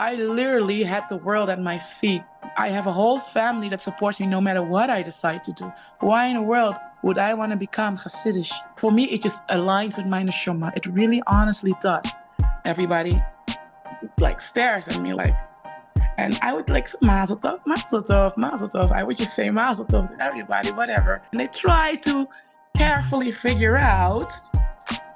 I literally had the world at my feet. I have a whole family that supports me no matter what I decide to do. Why in the world would I want to become Hasidish? For me, it just aligns with my neshama. It really honestly does. Everybody like stares at me like, and I would like mazel tov, mazel tov, mazel tov. I would just say mazel tov to everybody, whatever. And they try to carefully figure out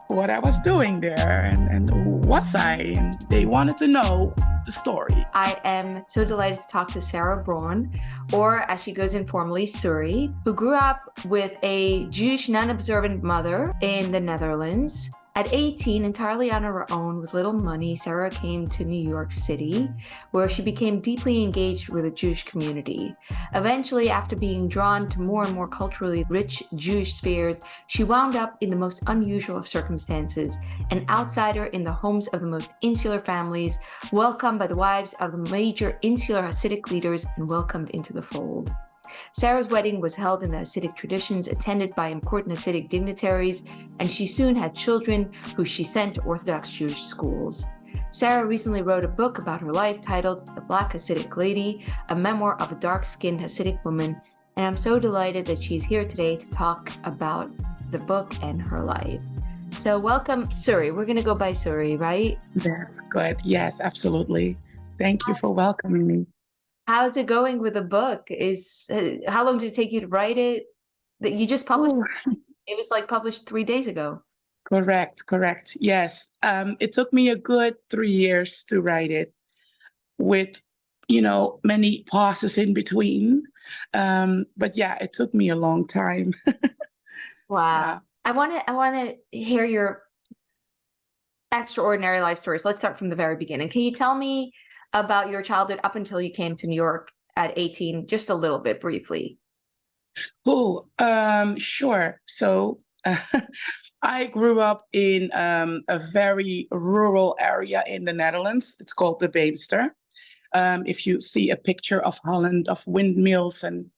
what I was doing there and was I, and they wanted to know the story. I am so delighted to talk to Sarah Braun, or as she goes informally, Suri, who grew up with a Jewish non-observant mother in the Netherlands. At 18, entirely on her own with little money, Sarah came to New York City, where she became deeply engaged with the Jewish community. Eventually, after being drawn to more and more culturally rich Jewish spheres, she wound up in the most unusual of circumstances, an outsider in the homes of the most insular families, welcomed by the wives of the major insular Hasidic leaders, and welcomed into the fold. Sarah's wedding was held in the Hasidic traditions, attended by important Hasidic dignitaries, and she soon had children who she sent to Orthodox Jewish schools. Sarah recently wrote a book about her life titled The Black Hasidic Lady, a memoir of a dark-skinned Hasidic woman, and I'm so delighted that she's here today to talk about the book and her life. So welcome, Suri. We're going to go by Suri, right? That's good. Yes, absolutely. Thank you for welcoming me. How's it going with the book? How long did it take you to write it? That you just published? It was like published 3 days ago. Correct. Yes. It took me a good 3 years to write it with, many pauses in between. But yeah, it took me a long time. Wow. Yeah. I want to hear your extraordinary life stories. Let's start from the very beginning. Can you tell me about your childhood up until you came to New York at 18, just a little bit briefly? Oh, sure. So I grew up in a very rural area in the Netherlands. It's called the Beemster. If you see a picture of Holland, of windmills and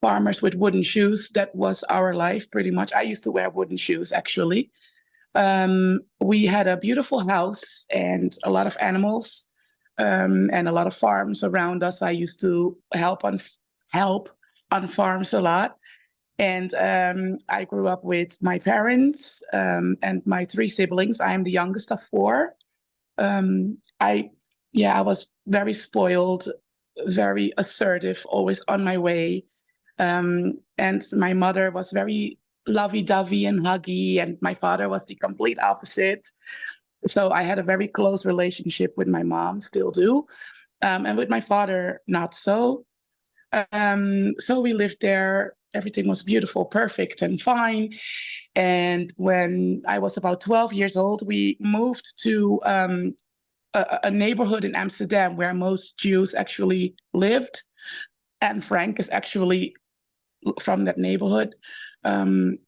farmers with wooden shoes, that was our life pretty much. I used to wear wooden shoes, actually. We had a beautiful house and a lot of animals. And a lot of farms around us. I used to help on farms a lot. And I grew up with my parents and my 3 siblings. I am the youngest of 4. I was very spoiled, very assertive, always on my way. And my mother was very lovey-dovey and huggy, and my father was the complete opposite. So I had a very close relationship with my mom, still do, and with my father, not so. So we lived there. Everything was beautiful, perfect, and fine. And when I was about 12 years old, we moved to a neighborhood in Amsterdam where most Jews actually lived. And Frank is actually from that neighborhood. That's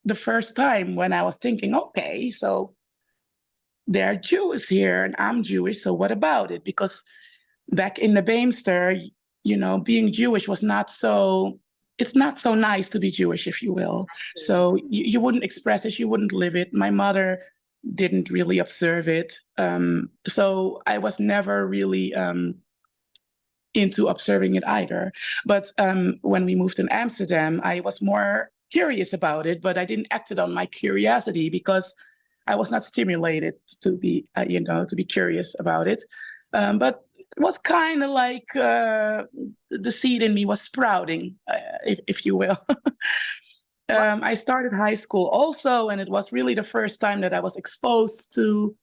the first time when I was thinking, okay, so there are Jews here and I'm Jewish, so what about it? Because back in the Beemster, being Jewish was it's not so nice to be Jewish, if you will. So you wouldn't express it, you wouldn't live it. My mother didn't really observe it. So I was never really into observing it either. But when we moved in Amsterdam, I was more curious about it, but I didn't act it on my curiosity because I was not stimulated to be, to be curious about it. But it was kind of like the seed in me was sprouting, if you will. I started high school also, and it was really the first time that I was exposed to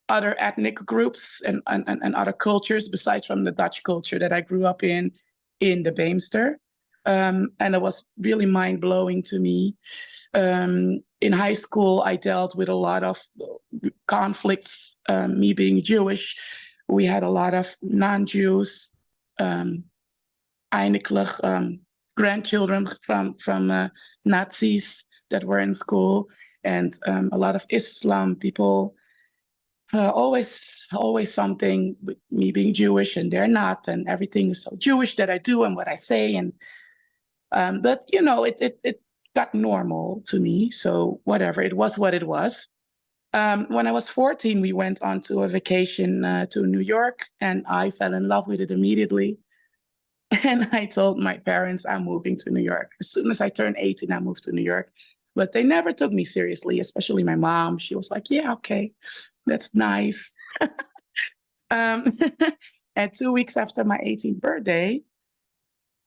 other ethnic groups and other cultures besides from the Dutch culture that I grew up in the Beemster. And it was really mind-blowing to me. In high school, I dealt with a lot of conflicts, me being Jewish. We had a lot of non-Jews, einiglich, grandchildren from Nazis that were in school, and a lot of Islam people. Always something with me being Jewish and they're not, and everything is so Jewish that I do and what I say, and but it got normal to me. So whatever, it was what it was. When I was 14, we went on to a vacation to New York, and I fell in love with it immediately. And I told my parents I'm moving to New York. As soon as I turned 18, I moved to New York. But they never took me seriously, especially my mom. She was like, yeah, okay, that's nice. Um, and 2 weeks after my 18th birthday,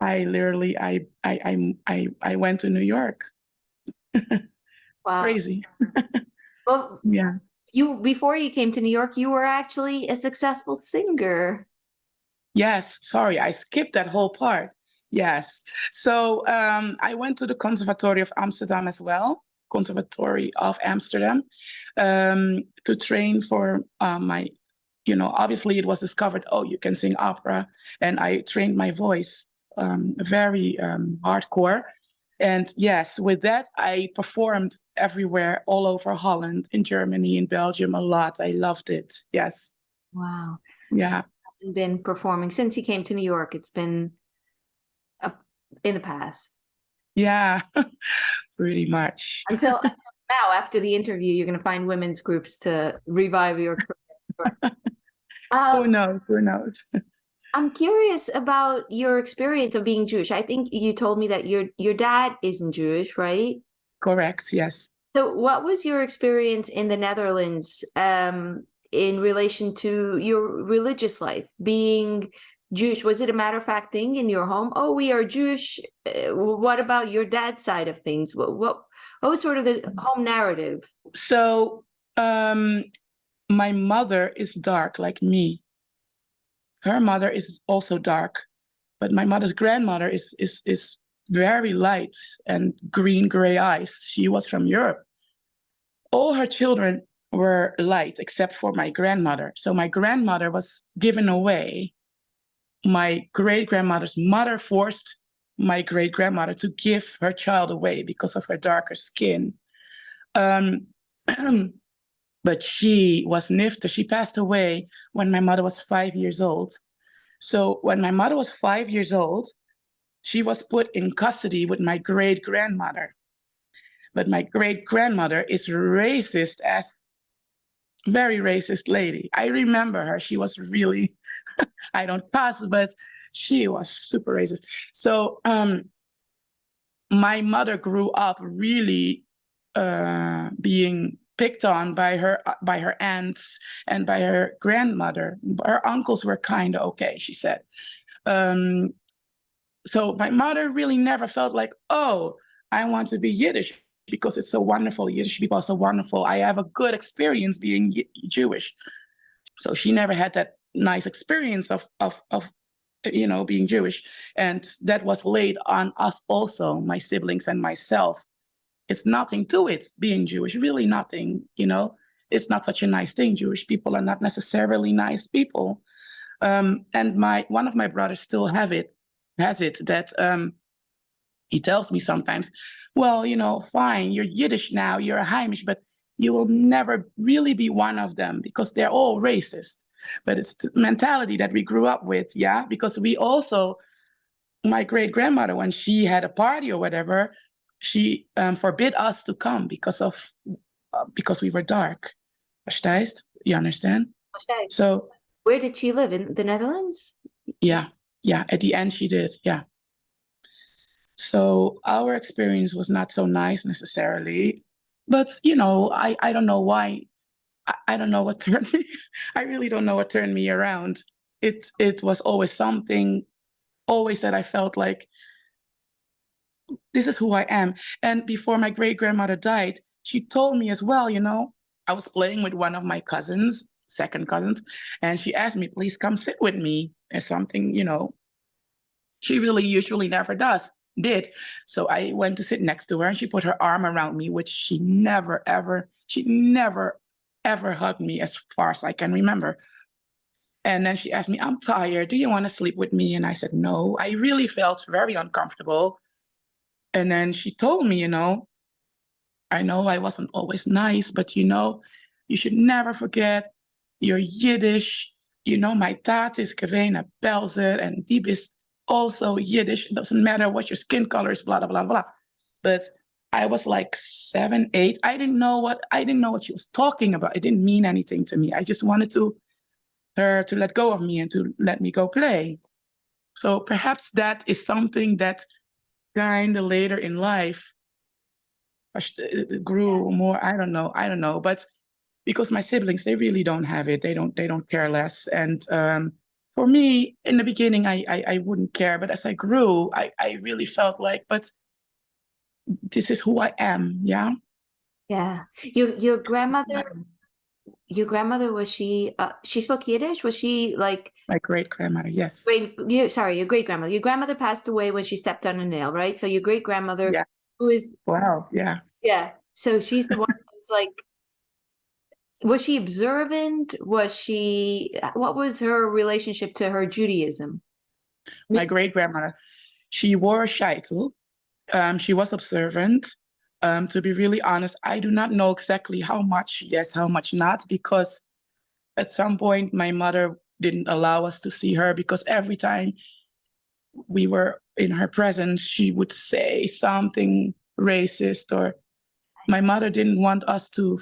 I literally I went to New York. Wow. Crazy. Well, Yeah. before you came to New York, you were actually a successful singer. Yes. Sorry, I skipped that whole part. Yes. So I went to the Conservatory of Amsterdam as well, Conservatory of Amsterdam, to train for my, obviously it was discovered, oh, you can sing opera. And I trained my voice very hardcore. And yes, with that, I performed everywhere, all over Holland, in Germany, in Belgium, a lot. I loved it. Yes. Wow. Yeah. You've been performing since you came to New York. It's been in the past. Yeah, pretty much. Until now, after the interview, you're going to find women's groups to revive your career. Who knows? Who knows? I'm curious about your experience of being Jewish. I think you told me that your dad isn't Jewish, right? Correct. Yes. So what was your experience in the Netherlands in relation to your religious life, being Jewish? Was it a matter-of-fact thing in your home? Oh, we are Jewish. What about your dad's side of things? What was sort of the home narrative? So, my mother is dark like me. Her mother is also dark, but my mother's grandmother is very light and green-gray eyes. She was from Europe. All her children were light except for my grandmother. So my grandmother was given away. My great-grandmother's mother forced my great-grandmother to give her child away because of her darker skin. But she was nifter. She passed away when my mother was 5 years old. So when my mother was 5 years old, she was put in custody with my great-grandmother. But my great-grandmother is racist as very racist lady. I remember her. She was really, I don't cuss, but she was super racist. So my mother grew up really being picked on by her aunts and by her grandmother. Her uncles were kind of okay, she said. So my mother really never felt like, oh, I want to be Yiddish because it's so wonderful. Yiddish people are so wonderful. I have a good experience being Jewish. So she never had that nice experience of being Jewish. And that was laid on us also, my siblings and myself. It's nothing to it, being Jewish, really nothing, It's not such a nice thing. Jewish people are not necessarily nice people. And one of my brothers still has it that he tells me sometimes, well, fine, you're Yiddish now, you're a Heimish, but you will never really be one of them because they're all racist. But it's the mentality that we grew up with, yeah? Because we also, my great-grandmother, when she had a party or whatever, she forbid us to come because we were dark. Verstehst? You understand? Okay. So where did she live? In the Netherlands? Yeah. At the end, she did. Yeah. So our experience was not so nice necessarily, but I don't know why. I don't know what turned me. I really don't know what turned me around. It was always something, always that I felt like this is who I am. And before my great-grandmother died, she told me as well, I was playing with one of my cousins, second cousins, and she asked me, please come sit with me. As something, she really usually never did. So I went to sit next to her and she put her arm around me, which she never, ever hugged me as far as I can remember. And then she asked me, I'm tired. Do you want to sleep with me? And I said, no. I really felt very uncomfortable. And then she told me, I know I wasn't always nice, but you should never forget you're Yiddish. My taat is Gewene Belzer and die bist also Yiddish. It doesn't matter what your skin color is, blah, blah, blah, blah. But I was like 7, 8. I didn't know what she was talking about. It didn't mean anything to me. I just wanted her to let go of me and to let me go play. So perhaps that is something that kind of later in life it grew more. I don't know. But because my siblings, they really don't have it. They don't care less. And for me, in the beginning, I wouldn't care. But as I grew, I really felt like, but this is who I am. Yeah. Yeah. Your grandmother, was she spoke Yiddish? Was she like My great grandmother, yes. your great grandmother. Your grandmother passed away when she stepped on a nail, right? So your great grandmother, Yeah. who is, Wow. Yeah. yeah. So she's the one who's like, was she observant? What was her relationship to her Judaism? My great grandmother, she wore a sheitel. She was observant. To be really honest, I do not know exactly how much yes, how much not, because at some point my mother didn't allow us to see her because every time we were in her presence, she would say something racist, or my mother didn't want us to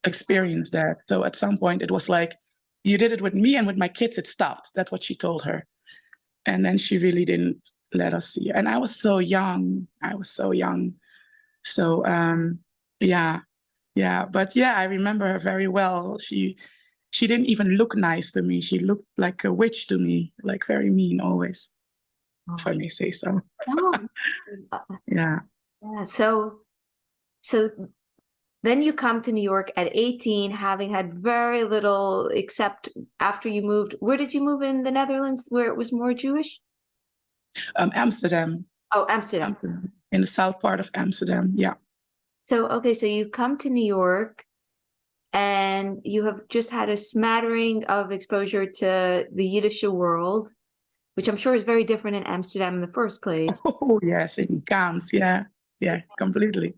experience that. So at some point it was like, you did it with me and with my kids, it stopped. That's what she told her. And then she really didn't let us see her. And I was so young. So yeah, yeah. But yeah, I remember her very well. She didn't even look nice to me. She looked like a witch to me, like very mean always, if I may say so. Oh, Yeah. yeah. So then you come to New York at 18, having had very little except after you moved. Where did you move in the Netherlands where it was more Jewish? Amsterdam. Oh, Amsterdam. In the south part of Amsterdam. Yeah. So, okay, so you come to New York and you have just had a smattering of exposure to the Yiddish world, which I'm sure is very different in Amsterdam in the first place. Oh, yes, in Gans. Yeah. Yeah, completely.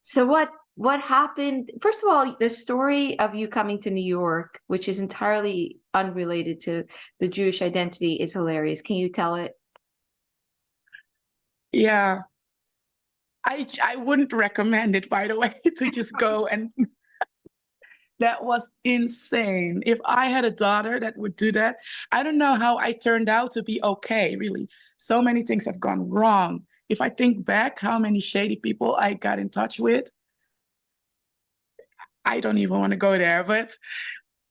So what happened? First of all, the story of you coming to New York, which is entirely unrelated to the Jewish identity, is hilarious. Can you tell it? Yeah. I wouldn't recommend it, by the way, to just go and that was insane. If I had a daughter that would do that, I don't know how I turned out to be okay, really. So many things have gone wrong. If I think back how many shady people I got in touch with, I don't even want to go there. But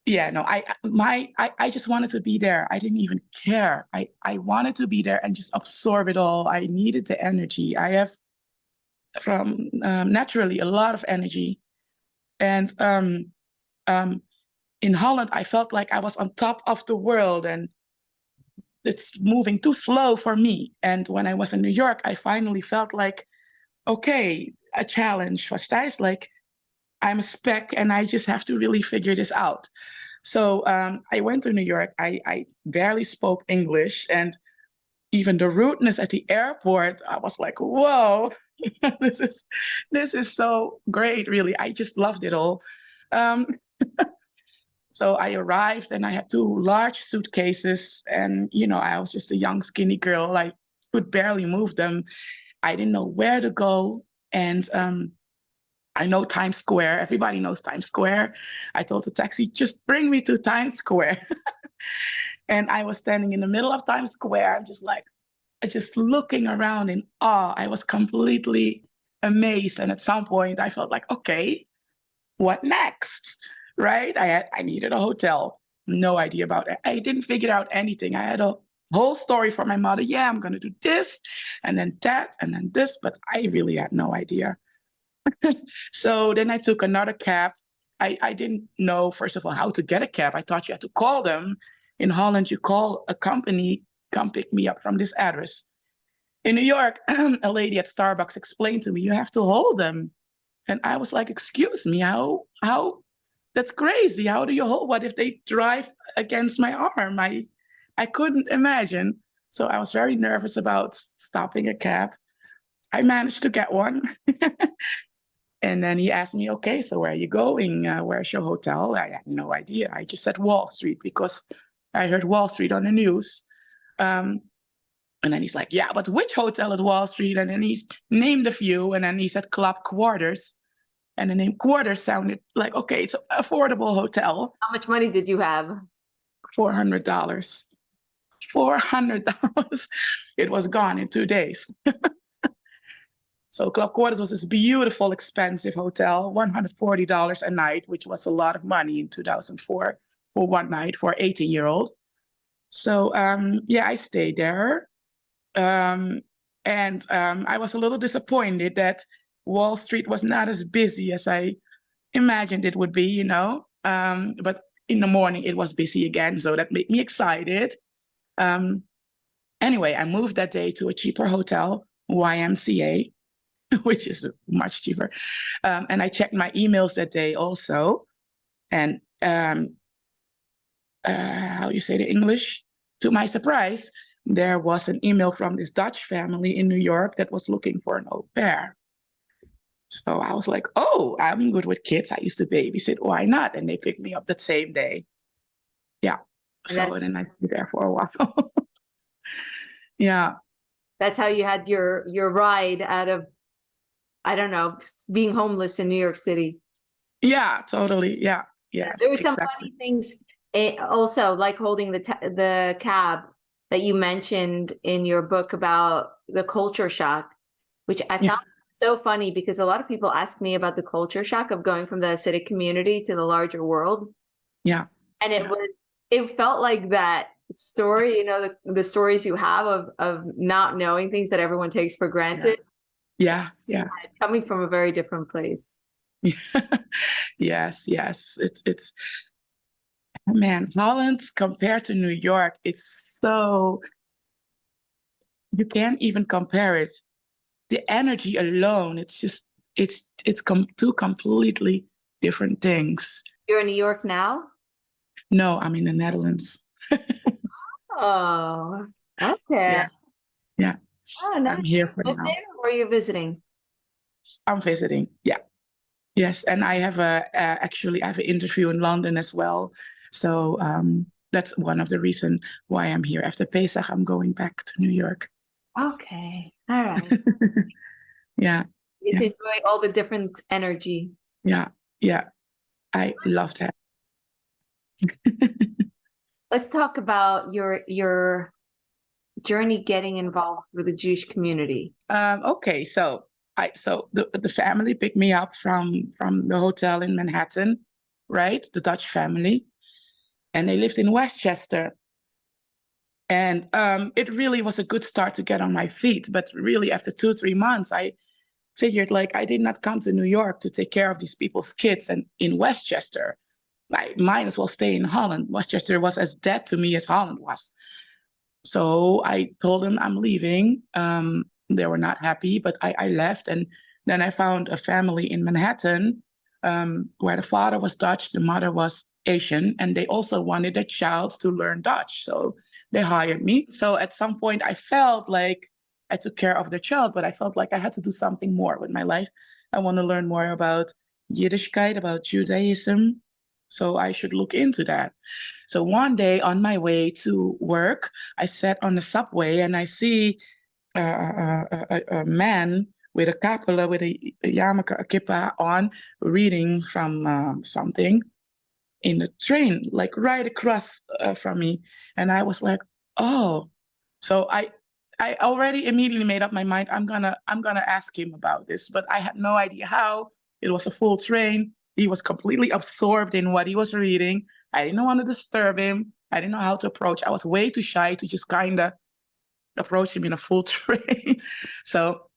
yeah, no, I just wanted to be there. I didn't even care. I wanted to be there and just absorb it all. I needed the energy. I have from naturally a lot of energy. And um, in Holland, I felt like I was on top of the world and it's moving too slow for me. And when I was in New York, I finally felt like, okay, a challenge. Verstijs, like I'm a speck and I just have to really figure this out. So I went to New York. I barely spoke English, and even the rudeness at the airport, I was like, whoa, this is so great, really. I just loved it all. Um, so I arrived and I had 2 large suitcases, and I was just a young, skinny girl. I could barely move them. I didn't know where to go, and I know Times Square. Everybody knows Times Square. I told the taxi, just bring me to Times Square. And I was standing in the middle of Times Square, just looking around in awe. I was completely amazed. And at some point I felt like, okay, what next? Right? I needed a hotel. No idea about it. I didn't figure out anything. I had a whole story for my mother. Yeah, I'm going to do this and then that and then this, but I really had no idea. So then I took another cab. I didn't know, first of all, how to get a cab. I thought you had to call them. In Holland, you call a company, come pick me up from this address. In New York, a lady at Starbucks explained to me, you have to hold them. And I was like, excuse me, how, that's crazy. How do you hold? What if they drive against my arm? I couldn't imagine. So I was very nervous about stopping a cab. I managed to get one. And then he asked me, okay, so where are you going? Where's your hotel? I had no idea. I just said Wall Street because I heard Wall Street on the news. And then he's like, yeah, but which hotel at Wall Street? And then he's named a few. And then he said Club Quarters. And the name Quarters sounded like, okay, it's an affordable hotel. How much money did you have? $400. $400. It was gone in 2 days. So Club Quarters was this beautiful, expensive hotel, $140 a night, which was a lot of money in 2004 for one night for an 18-year-old. So yeah, I stayed there. I was a little disappointed that Wall Street was not as busy as I imagined it would be, you know. But in the morning it was busy again, so that made me excited. Anyway, I moved that day to a cheaper hotel, YMCA, which is much cheaper. And I checked my emails that day also. And how you say the English? To my surprise, there was an email from this Dutch family in New York that was looking for an au pair. So I was like, oh, I'm good with kids. I used to babysit. Why not? And they picked me up that same day. Yeah. So then I stayed there for a while. Yeah. That's how you had your ride out of, I don't know, being homeless in New York City. Yeah, totally. Yeah. Yeah. There were some funny things also, like holding the cab that you mentioned in your book about the culture shock, which I found so funny because a lot of people ask me about the culture shock of going from the Hasidic community to the larger world. Yeah. And it felt like that story, you know, the stories you have of not knowing things that everyone takes for granted. Yeah. Yeah. Coming from a very different place. Yes. It's man, Holland compared to New York, it's so, you can't even compare it. The energy alone, it's just, it's two completely different things. You're in New York now? No, I'm in the Netherlands. Oh, okay. Yeah. Oh, nice. I'm here for now. Or are you visiting? I'm visiting. Yeah. Yes, and I have actually I have an interview in London as well. So that's one of the reasons why I'm here. After Pesach, I'm going back to New York. Okay. All right. Yeah. You enjoy all the different energy. Yeah. I love that. Let's talk about your journey getting involved with the Jewish community. Okay, so the family picked me up from the hotel in Manhattan, right? The Dutch family, and they lived in Westchester. And it really was a good start to get on my feet. But really, after 2-3 months, I figured like I did not come to New York to take care of these people's kids, and in Westchester, I might as well stay in Holland. Westchester was as dead to me as Holland was. So I told them I'm leaving. They were not happy, but I left. And then I found a family in Manhattan where the father was Dutch, the mother was Asian, and they also wanted their child to learn Dutch. So they hired me. So at some point I felt like I took care of the child, but I felt like I had to do something more with my life. I want to learn more about Yiddishkeit, about Judaism. So I should look into that. So one day on my way to work, I sat on the subway and I see a man with a kapela, with a yarmulke, a kippah on, reading from something in the train, like right across from me. And I was like, oh. So I already immediately made up my mind, I'm gonna ask him about this, but I had no idea how. It was a full train. He was completely absorbed in what he was reading. I didn't want to disturb him. I didn't know how to approach. I was way too shy to just kind of approach him in a full train. So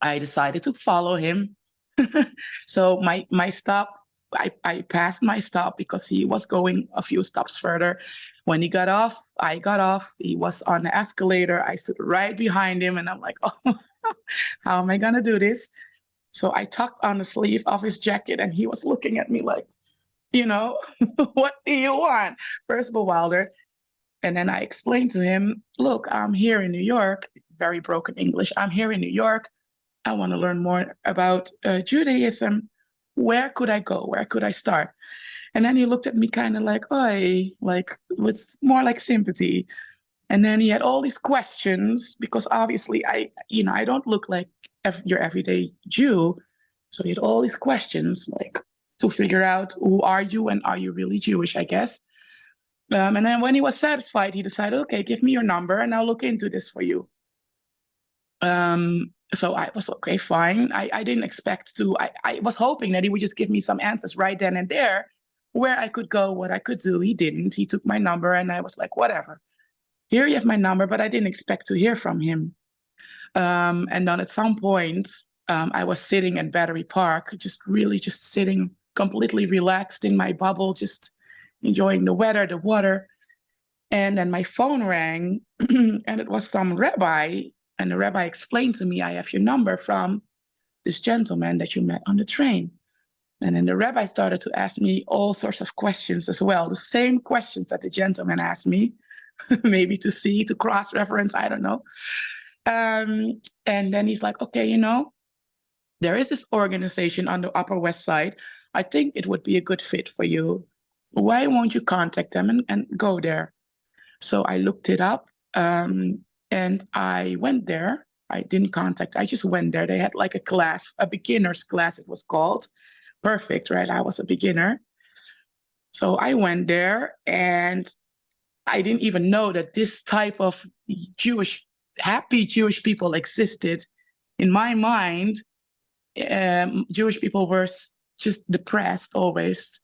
I decided to follow him. So my stop, I passed my stop because he was going a few stops further. When he got off, I got off. He was on the escalator. I stood right behind him and I'm like, oh, how am I going to do this? So I tucked on the sleeve of his jacket and he was looking at me like, you know, what do you want? First bewildered. And then I explained to him, look, I'm here in New York, very broken English. I'm here in New York. I want to learn more about Judaism. Where could I go? Where could I start? And then he looked at me kind of like, oi, like with more like sympathy. And then he had all these questions because obviously I don't look like your everyday Jew. So he had all these questions like to figure out who are you and are you really Jewish, I guess. And then when he was satisfied, he decided, okay, give me your number and I'll look into this for you. So I was okay, fine. I didn't expect to, I was hoping that he would just give me some answers right then and there where I could go, what I could do. He didn't. He took my number and I was like, whatever. Here you have my number, but I didn't expect to hear from him. And then at some point, I was sitting at Battery Park, just sitting completely relaxed in my bubble, just enjoying the weather, the water. And then my phone rang and it was some rabbi. And the rabbi explained to me, I have your number from this gentleman that you met on the train. And then the rabbi started to ask me all sorts of questions as well, the same questions that the gentleman asked me, maybe to cross-reference, I don't know. And then he's like, okay, there is this organization on the Upper West Side. I think it would be a good fit for you. Why won't you contact them and go there? So I looked it up and I went there. I didn't contact, I just went there. They had like a class, a beginner's class, it was called. Perfect, right? I was a beginner. So I went there and I didn't even know that this type of happy Jewish people existed. In my mind, Jewish people were just depressed always.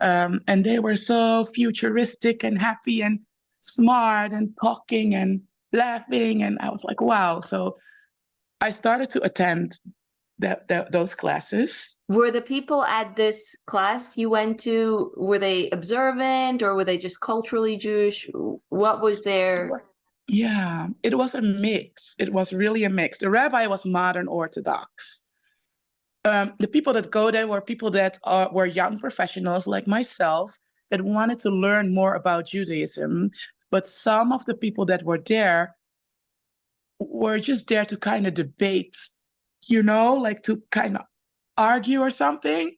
And they were so futuristic and happy and smart and talking and laughing. And I was like, wow. So I started to attend those classes. Were the people at this class you went to, were they observant or were they just culturally Jewish? What was their... Yeah, it was a mix. It was really a mix. The rabbi was modern Orthodox. The people that go there were people that were young professionals like myself that wanted to learn more about Judaism. But some of the people that were there were just there to kind of debate, like to kind of argue or something.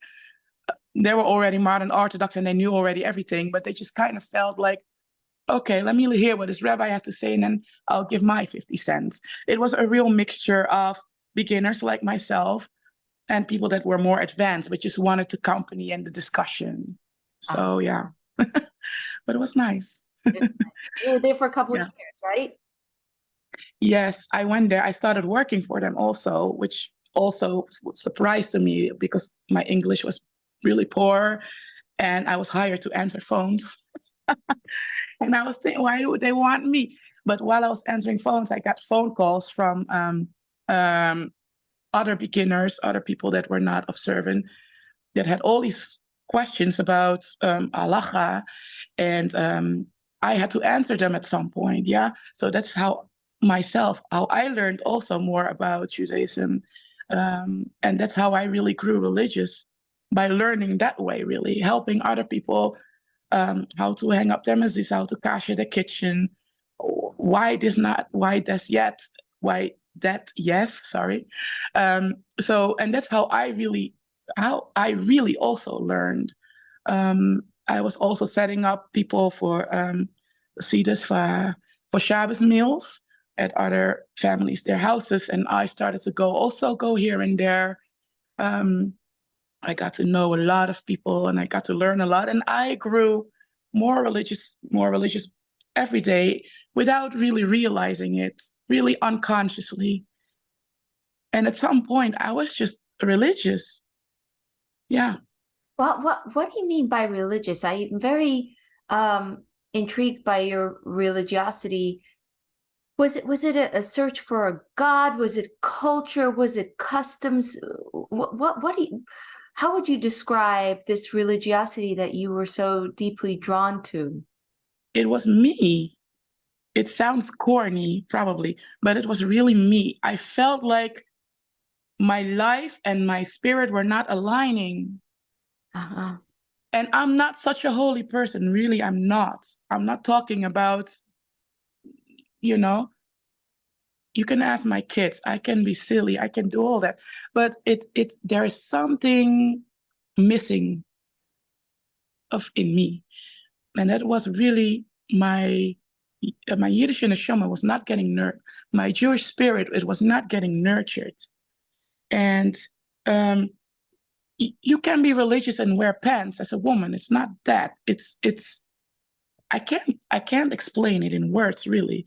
They were already modern Orthodox and they knew already everything, but they just kind of felt like, okay, let me hear what this rabbi has to say and then I'll give my 50 cents. It was a real mixture of beginners like myself and people that were more advanced, but just wanted to accompany in the discussion. So yeah, but it was nice. You were there for a couple of years, right? Yes, I went there. I started working for them also, which also surprised to me because my English was really poor and I was hired to answer phones. And I was saying, why would they want me? But while I was answering phones, I got phone calls from other beginners, other people that were not observant, that had all these questions about halacha, and I had to answer them at some point. Yeah, so that's how I learned also more about Judaism, and that's how I really grew religious, by learning that way, really helping other people. How to hang up their mezuzah, how to kasher the kitchen, why this not, why this yet, why that yes, sorry. So, and that's how I really also learned. I was also setting up people for Siddur for Shabbos meals at other families, their houses, and I started to go here and there. I got to know a lot of people and I got to learn a lot, and I grew more religious every day without really realizing it, really unconsciously. And at some point I was just religious. Yeah. What do you mean by religious? I'm very intrigued by your religiosity. Was it a search for a God? Was it culture? Was it customs? How would you describe this religiosity that you were so deeply drawn to? It was me. It sounds corny, probably, but it was really me. I felt like my life and my spirit were not aligning. And I'm not such a holy person, really, I'm not. I'm not talking about, you can ask my kids, I can be silly, I can do all that, but there is something missing in me. And that was really my my Yiddish neshama was not getting my Jewish spirit, it was not getting nurtured. And you can be religious and wear pants as a woman. It's not that. I can't explain it in words, really.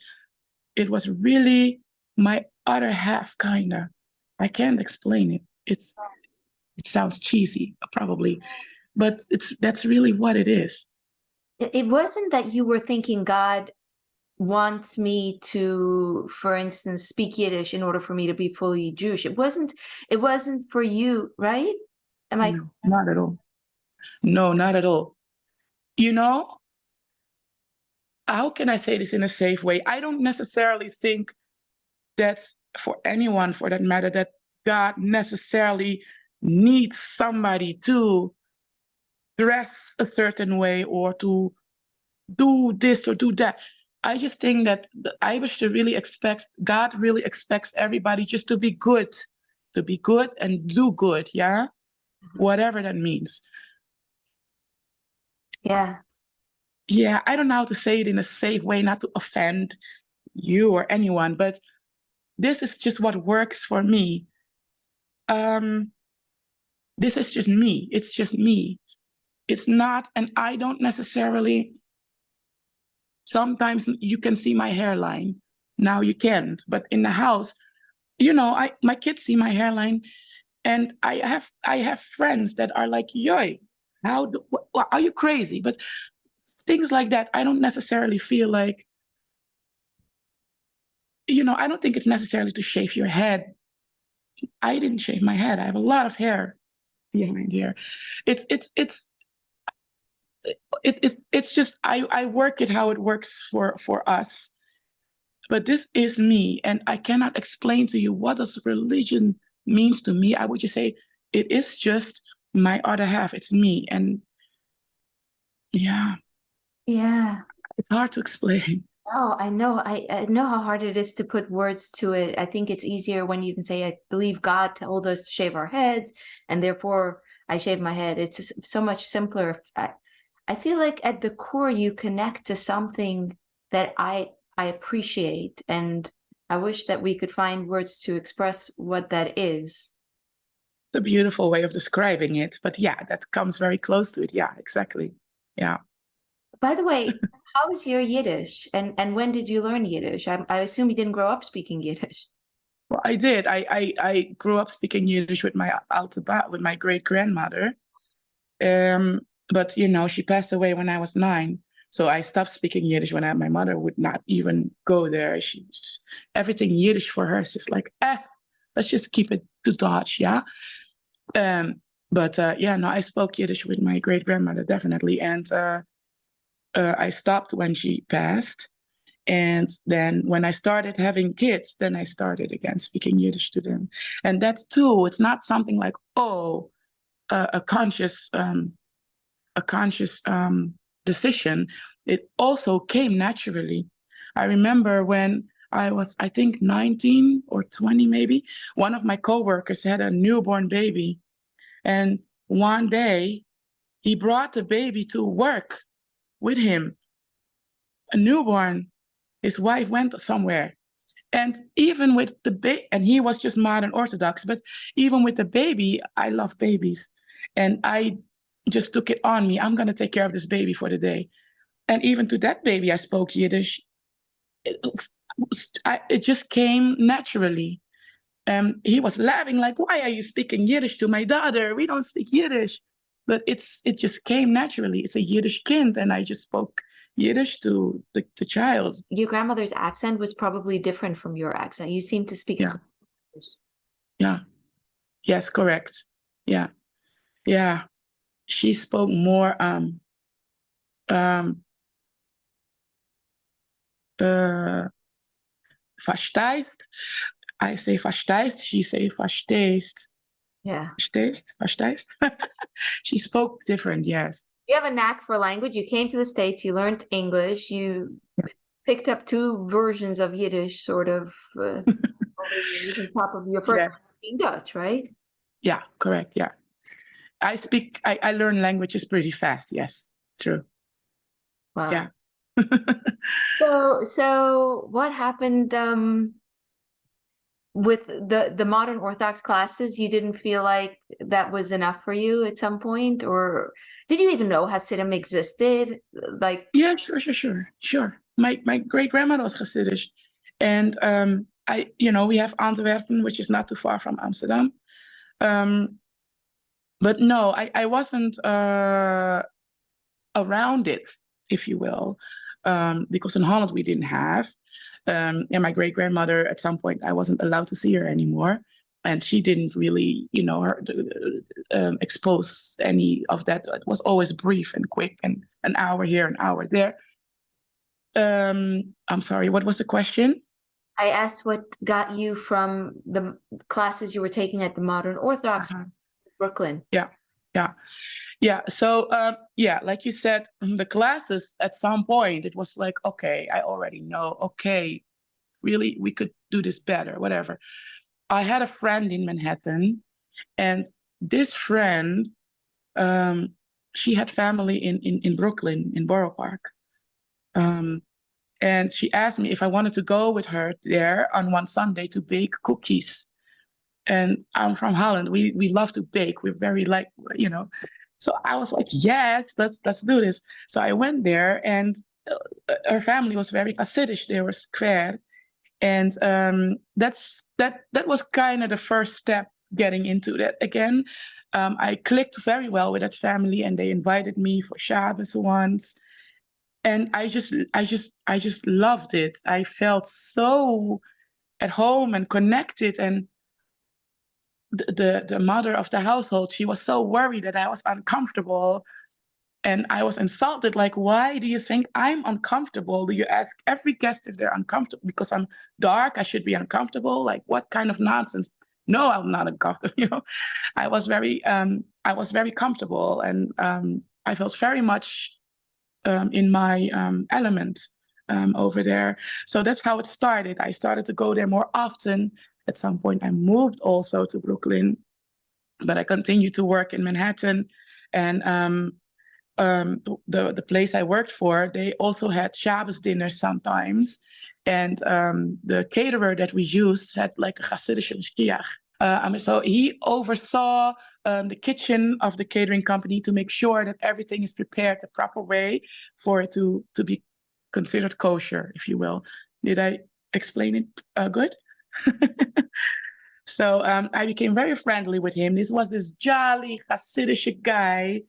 It was really my other half, kinda. I can't explain it. It sounds cheesy, probably, but that's really what it is. It wasn't that you were thinking God wants me to, for instance, speak Yiddish in order for me to be fully Jewish. It wasn't for you, right? Am I? No, not at all. No, not at all. You know, how can I say this in a safe way? I don't necessarily think that for anyone, for that matter, that God necessarily needs somebody to dress a certain way or to do this or do that. I just think that God really expects everybody just to be good and do good, yeah? Whatever that means. Yeah. Yeah, I don't know how to say it in a safe way, not to offend you or anyone, but this is just what works for me. This is just me. It's just me. It's not, and I don't necessarily, sometimes you can see my hairline. Now you can't, but in the house, my kids see my hairline, and I have friends that are like, "Yoy, are you crazy?" But things like that, I don't necessarily feel like, I don't think it's necessarily to shave your head. I didn't shave my head. I have a lot of hair behind here. It's just I work it how it works for us. But this is me, and I cannot explain to you what does religion means to me. I would just say it is just my other half. It's me, and yeah, it's hard to explain. Oh, I know. I know how hard it is to put words to it. I think it's easier when you can say, I believe God told us to shave our heads, and therefore I shave my head. It's just so much simpler. I feel like at the core, you connect to something that I appreciate, and I wish that we could find words to express what that is. It's a beautiful way of describing it, but yeah, that comes very close to it. Yeah, exactly. Yeah. By the way, how is your Yiddish, and when did you learn Yiddish? I assume you didn't grow up speaking Yiddish. Well, I did. I grew up speaking Yiddish with my with my great grandmother. But she passed away when I was 9. So I stopped speaking Yiddish when my mother would not even go there. Everything Yiddish for her is just like, let's just keep it to Dutch, yeah. But no, I spoke Yiddish with my great grandmother, definitely, and I stopped when she passed. And then when I started having kids, then I started again speaking Yiddish to them. And that's too, it's not something like, a conscious decision. It also came naturally. I remember when I was, I think, 19 or 20 maybe, one of my coworkers had a newborn baby. And one day he brought the baby to work with him, a newborn. His wife went somewhere. And even with the baby, and he was just modern Orthodox, but even with the baby, I love babies. And I just took it on me. I'm going to take care of this baby for the day. And even to that baby, I spoke Yiddish. It just came naturally. He was laughing like, "Why are you speaking Yiddish to my daughter? We don't speak Yiddish." But it just came naturally. It's a Yiddish kind, and I just spoke Yiddish to the child. Your grandmother's accent was probably different from your accent. You seem to speak Yeah. Yeah. Yes, correct. Yeah. Yeah. She spoke more verstehst. I say verstehst, she say verstehst. Yeah. Verstehst. She spoke different, yes. You have a knack for language. You came to the States, you learned English, you picked up 2 versions of Yiddish, sort of, on top of your first being Dutch, right? Yeah, correct, yeah. I learn languages pretty fast, yes, true. Wow. Yeah. So what happened with the modern Orthodox classes? You didn't feel like that was enough for you at some point, or did you even know Hasidim existed? Like, Yeah, sure. My great grandmother was Hasidic, and we have Antwerpen, which is not too far from Amsterdam. But no, I wasn't around it, if you will, because in Holland we didn't have. And my great grandmother, at some point, I wasn't allowed to see her anymore. And she didn't really, expose any of that. It was always brief and quick, and an hour here, an hour there. I'm sorry, what was the question? I asked what got you from the classes you were taking at the Modern Orthodox Uh-huh. Brooklyn. Yeah. So, like you said, the classes at some point, it was like, okay, I already know. Okay, really, we could do this better, whatever. I had a friend in Manhattan, and this friend, she had family in Brooklyn, in Borough Park. And she asked me if I wanted to go with her there on one Sunday to bake cookies. And I'm from Holland. We love to bake. We're very So I was like, yes, let's do this. So I went there, and her family was very Hasidic. They were square, and that was kind of the first step getting into that again. I clicked very well with that family, and they invited me for Shabbos once, and I just loved it. I felt so at home and connected, and the mother of the household, she was so worried that I was uncomfortable, and I was insulted. Like, why do you think I'm uncomfortable? Do you ask every guest if they're uncomfortable because I'm dark? I should be uncomfortable. Like, what kind of nonsense? No, I'm not uncomfortable. I was very comfortable, and I felt very much in my element over there. So that's how it started. I started to go there more often. At some point, I moved also to Brooklyn, but I continued to work in Manhattan. And the place I worked for, they also had Shabbos dinners sometimes. And the caterer that we used had like a Hasidic mashgiach. So he oversaw the kitchen of the catering company to make sure that everything is prepared the proper way for it to be considered kosher, if you will. Did I explain it good? So I became very friendly with him. This was this jolly Hasidic guy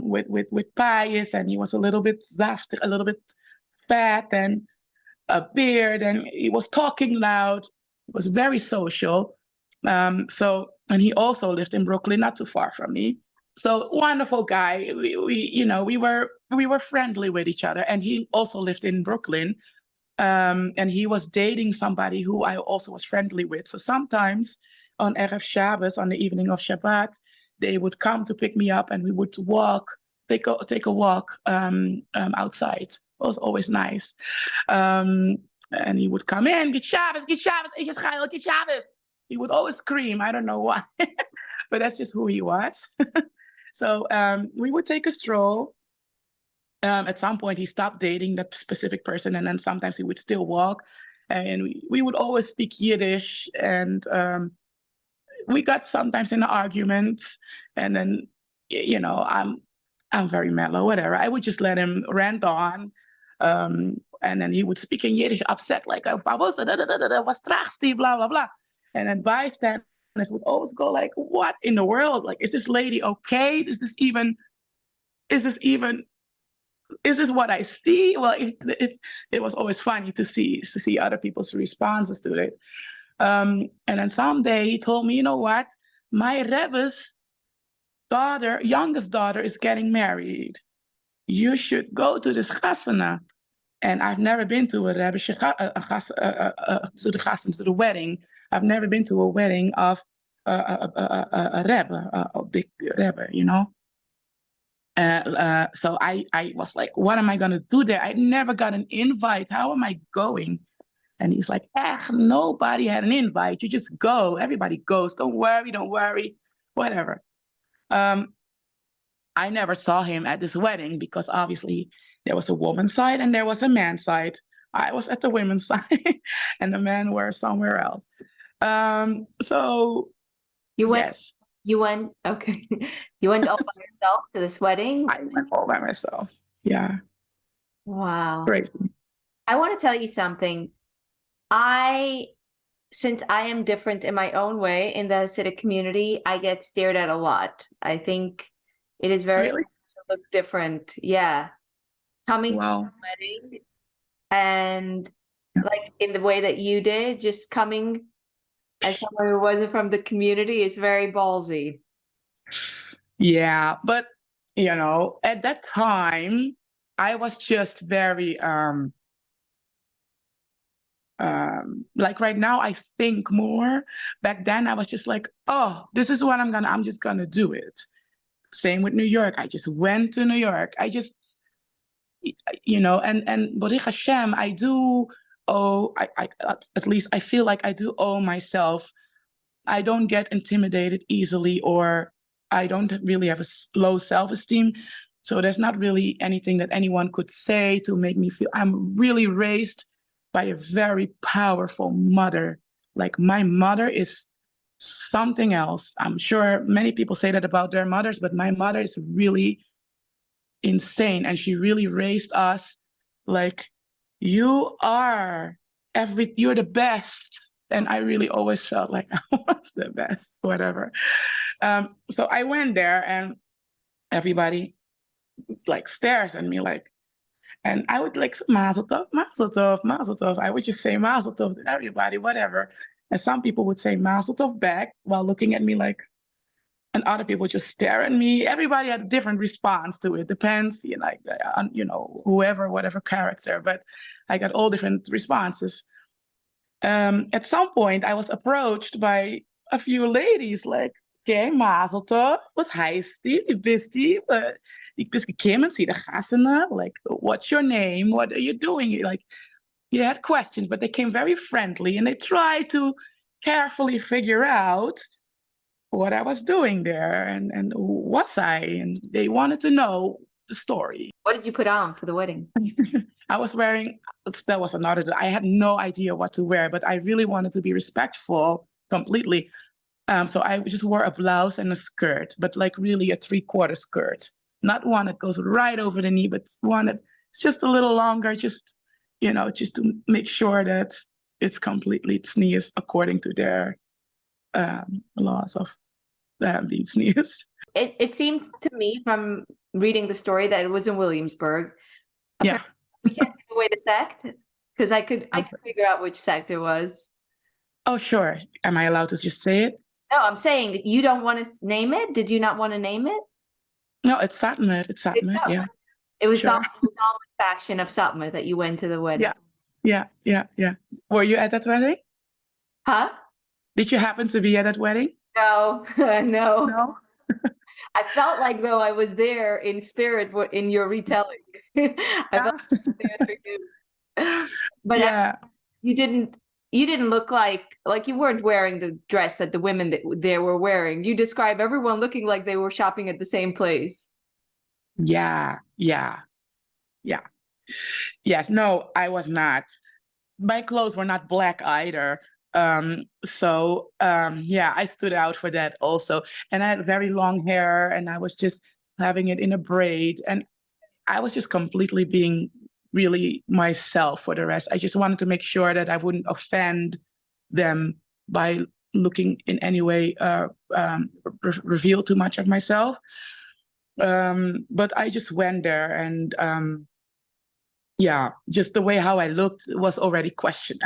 with pious, and he was a little bit zaftig, a little bit fat, and a beard, and he was talking loud. He was very social. And he also lived in Brooklyn, not too far from me. So wonderful guy. We were friendly with each other, and he also lived in Brooklyn. And he was dating somebody who I also was friendly with. So sometimes on Erev Shabbos, on the evening of Shabbat, they would come to pick me up, and we would take a walk outside. It was always nice. And he would come in, get Shabbos, get Shabbos. He would always scream. I don't know why, but that's just who he was. So we would take a stroll. At some point, he stopped dating that specific person, and then sometimes he would still walk. And we would always speak Yiddish, and we got sometimes in arguments. And then, I'm very mellow, whatever. I would just let him rant on, and then he would speak in Yiddish, upset, like, "Was trachst die, blah blah blah," and then bystanders would always go like, "What in the world? Like, is this lady okay? Is this even? Is this what I see?" Well, it was always funny to see other people's responses to it. And then someday he told me, "You know what? My Rebbe's youngest daughter, is getting married. You should go to this chasana." And I've never been to a Rebbe to the chasana, to the wedding. I've never been to a wedding of a Rebbe, a big Rebbe, So I was like, what am I going to do there? I never got an invite. How am I going? And he's like, nobody had an invite. You just go. Everybody goes. Don't worry, whatever. I never saw him at this wedding because obviously there was a woman's side and there was a man's side. I was at the women's side and the men were somewhere else. So You went, yes, okay. You went all by yourself to this wedding? I went all by myself. Yeah, Wow. crazy. I want to tell you something. Since I am different in my own way in the Hasidic community, I get stared at a lot. I think it is very Really? important to look different. Yeah. Coming to Wow. a wedding and like in the way that you did, just coming as someone who wasn't from the community is very ballsy. Yeah, but at that time, I was just very like right now I think more. Back then I was just like, oh, this is what I'm just gonna do it. Same with New York. I just went to New York. I just and Baruch Hashem, I do owe I at least I feel like I do owe myself. I don't get intimidated easily, or I don't really have a low self-esteem. So there's not really anything that anyone could say to make me feel. I'm really raised by a very powerful mother. Like my mother is something else. I'm sure many people say that about their mothers, but my mother is really insane. And she really raised us like, you're the best. And I really always felt like I was the best, whatever. So I went there and everybody like stares at me like, and I would like mazel tov, mazel tov, mazel tov. I would just say mazel tov to everybody, whatever. And some people would say mazel tov back while looking at me like, and other people just stare at me. Everybody had a different response to it. Depends, like, whoever, whatever character. But I got all different responses. At some point, I was approached by a few ladies, like, okay, mazel tov, wat heißt die? Wie bist die? Ik bist gekommen, zie de gassen. Like, what's your name? What are you doing? Like, you had questions, but they came very friendly and they tried to carefully figure out what I was doing there and who was I? And they wanted to know the story. What did you put on for the wedding? I was wearing, that was another, I had no idea what to wear, but I really wanted to be respectful completely. So I just wore a blouse and a skirt, but like really a 3/4 skirt. Not one that goes right over the knee, but one that's just a little longer, just to make sure that it's completely tznius according to their laws of being tznius. It seemed to me from reading the story that it was in Williamsburg. Yeah. We can't give away the sect because I could figure out which sect it was. Oh, sure. Am I allowed to just say it? No, I'm saying you don't want to name it. Did you not want to name it? No, it's Satmar. It's Satmar. Yeah. It was Sure. the Zalman faction of Satmar that you went to the wedding. Yeah. Were you at that wedding? Huh? Did you happen to be at that wedding? No, no. No. I felt like though I was there in spirit in your retelling. I felt there for you. But yeah. You didn't look like you weren't wearing the dress that the women there were wearing. You describe everyone looking like they were shopping at the same place. Yeah. Yes, no, I was not. My clothes were not black either. So I stood out for that also. And I had very long hair and I was just having it in a braid. And I was just completely being really myself for the rest. I just wanted to make sure that I wouldn't offend them by looking in any way, reveal too much of myself. But I just went there and just the way how I looked was already questioned.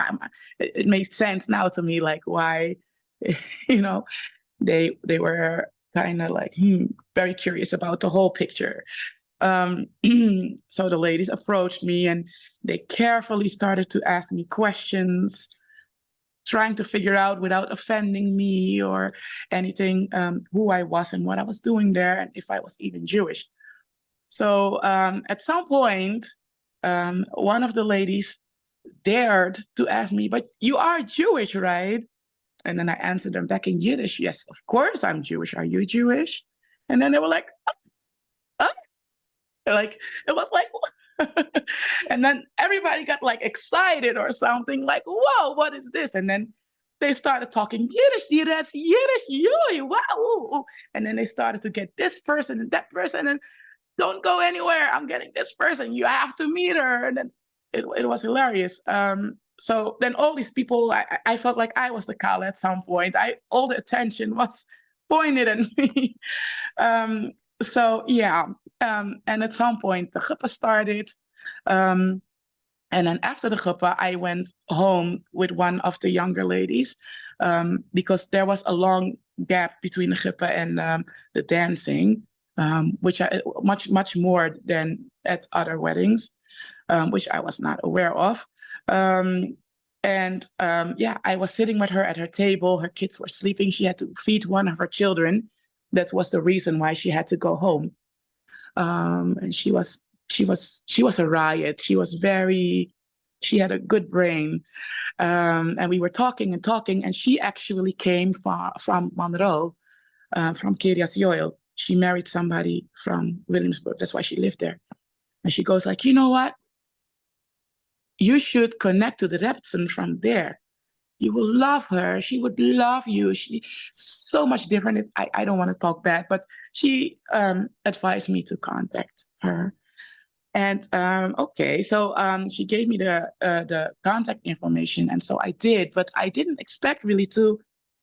It made sense now to me, like why, they were kind of like very curious about the whole picture. So the ladies approached me and they carefully started to ask me questions, trying to figure out without offending me or anything, who I was and what I was doing there and if I was even Jewish. So at some point, one of the ladies dared to ask me, but you are Jewish, right? And then I answered them back in Yiddish, yes, of course I'm Jewish. Are you Jewish? And then they were like, oh. Like, it was like, and then everybody got like excited or something, like, whoa, what is this? And then they started talking Yiddish, that's Yiddish, yoy, wow. Ooh, ooh. And then they started to get this person and that person, and don't go anywhere. I'm getting this person. You have to meet her. And then it was hilarious. So then all these people, I felt like I was the Kale at some point. All the attention was pointed at me. So yeah. And at some point the chuppah started. And then after the chuppah, I went home with one of the younger ladies, because there was a long gap between the chuppah and the dancing, which I much more than at other weddings, which I was not aware of. Yeah, I was sitting with her at her table. Her kids were sleeping. She had to feed one of her children. That was the reason why she had to go home. And she was a riot. She had a good brain. And we were talking and talking, and she actually came from Monroe, from Kiryas Yoel. She married somebody from Williamsburg. That's why she lived there. And she goes like, you know what? You should connect to the Rebbetzin from there. You will love her. She would love you. She's so much different. I don't want to talk bad, but she advised me to contact her. And okay, so she gave me the contact information, and so I did, but I didn't expect really to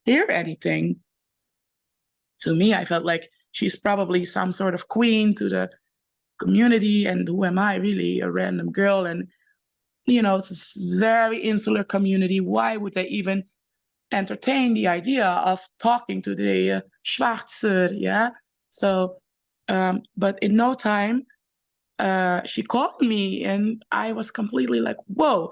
hear anything. To me, I felt like she's probably some sort of queen to the community, and who am I really, a random girl? And it's a very insular community. Why would they even entertain the idea of talking to the Schwarzer? Yeah. So, but in no time, she called me, and I was completely like, whoa.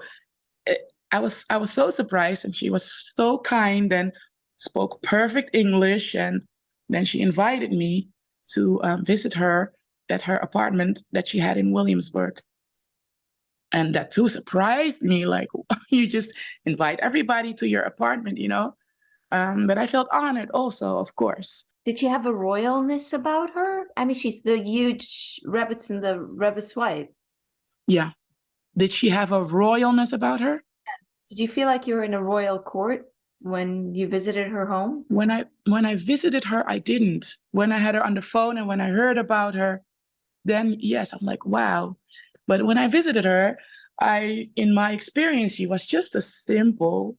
I was so surprised, and she was so kind and spoke perfect English. And then she invited me to visit her at her apartment that she had in Williamsburg. And that too surprised me, like, you just invite everybody to your apartment, But I felt honored also, of course. Did she have a royalness about her? I mean, she's the huge Rebbetzin, the Rebbe's wife. Yeah. Did she have a royalness about her? Did you feel like you were in a royal court when you visited her home? When I visited her, I didn't. When I had her on the phone and when I heard about her, then yes, I'm like, wow. But when I visited her, in my experience, she was just a simple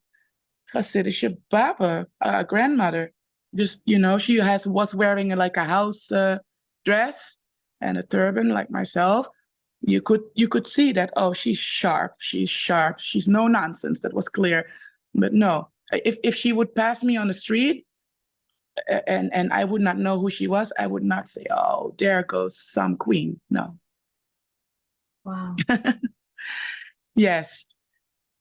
Hasidic Baba, grandmother. Just, she was wearing like a house dress and a turban like myself. You could see that, oh, she's sharp. She's no nonsense. That was clear. But no, if she would pass me on the street, and I would not know who she was, I would not say, oh, there goes some queen. No. Wow. Yes.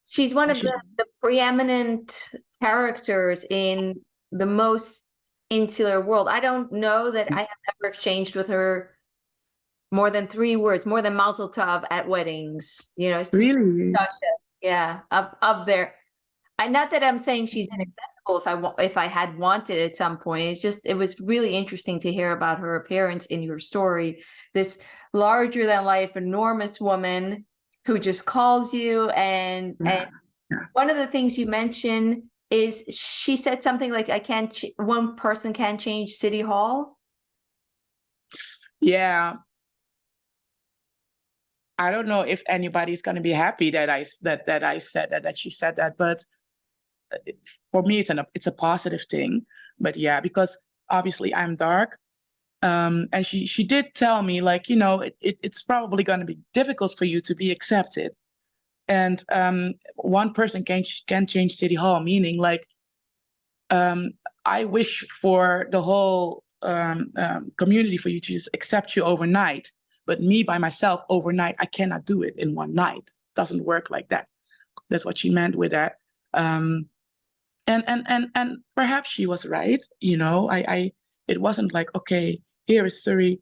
She's one of the preeminent characters in the most insular world. I don't know that I have ever exchanged with her more than 3 words, more than Mazel Tov at weddings. Really? Yeah, up there. Not that I'm saying she's inaccessible if I had wanted at some point. It was really interesting to hear about her appearance in your story. This larger than life, enormous woman who just calls you. And one of the things you mentioned is she said something like, one person can't change City Hall. Yeah. I don't know if anybody's going to be happy that she said that, but for me, it's a positive thing. But yeah, because obviously I'm dark. And she did tell me, like, it's probably going to be difficult for you to be accepted. And one person can change City Hall, meaning like, I wish for the whole community for you to just accept you overnight. But me by myself overnight, I cannot do it in one night. It doesn't work like that. That's what she meant with that. And perhaps she was right. It wasn't like, okay, here is Suri,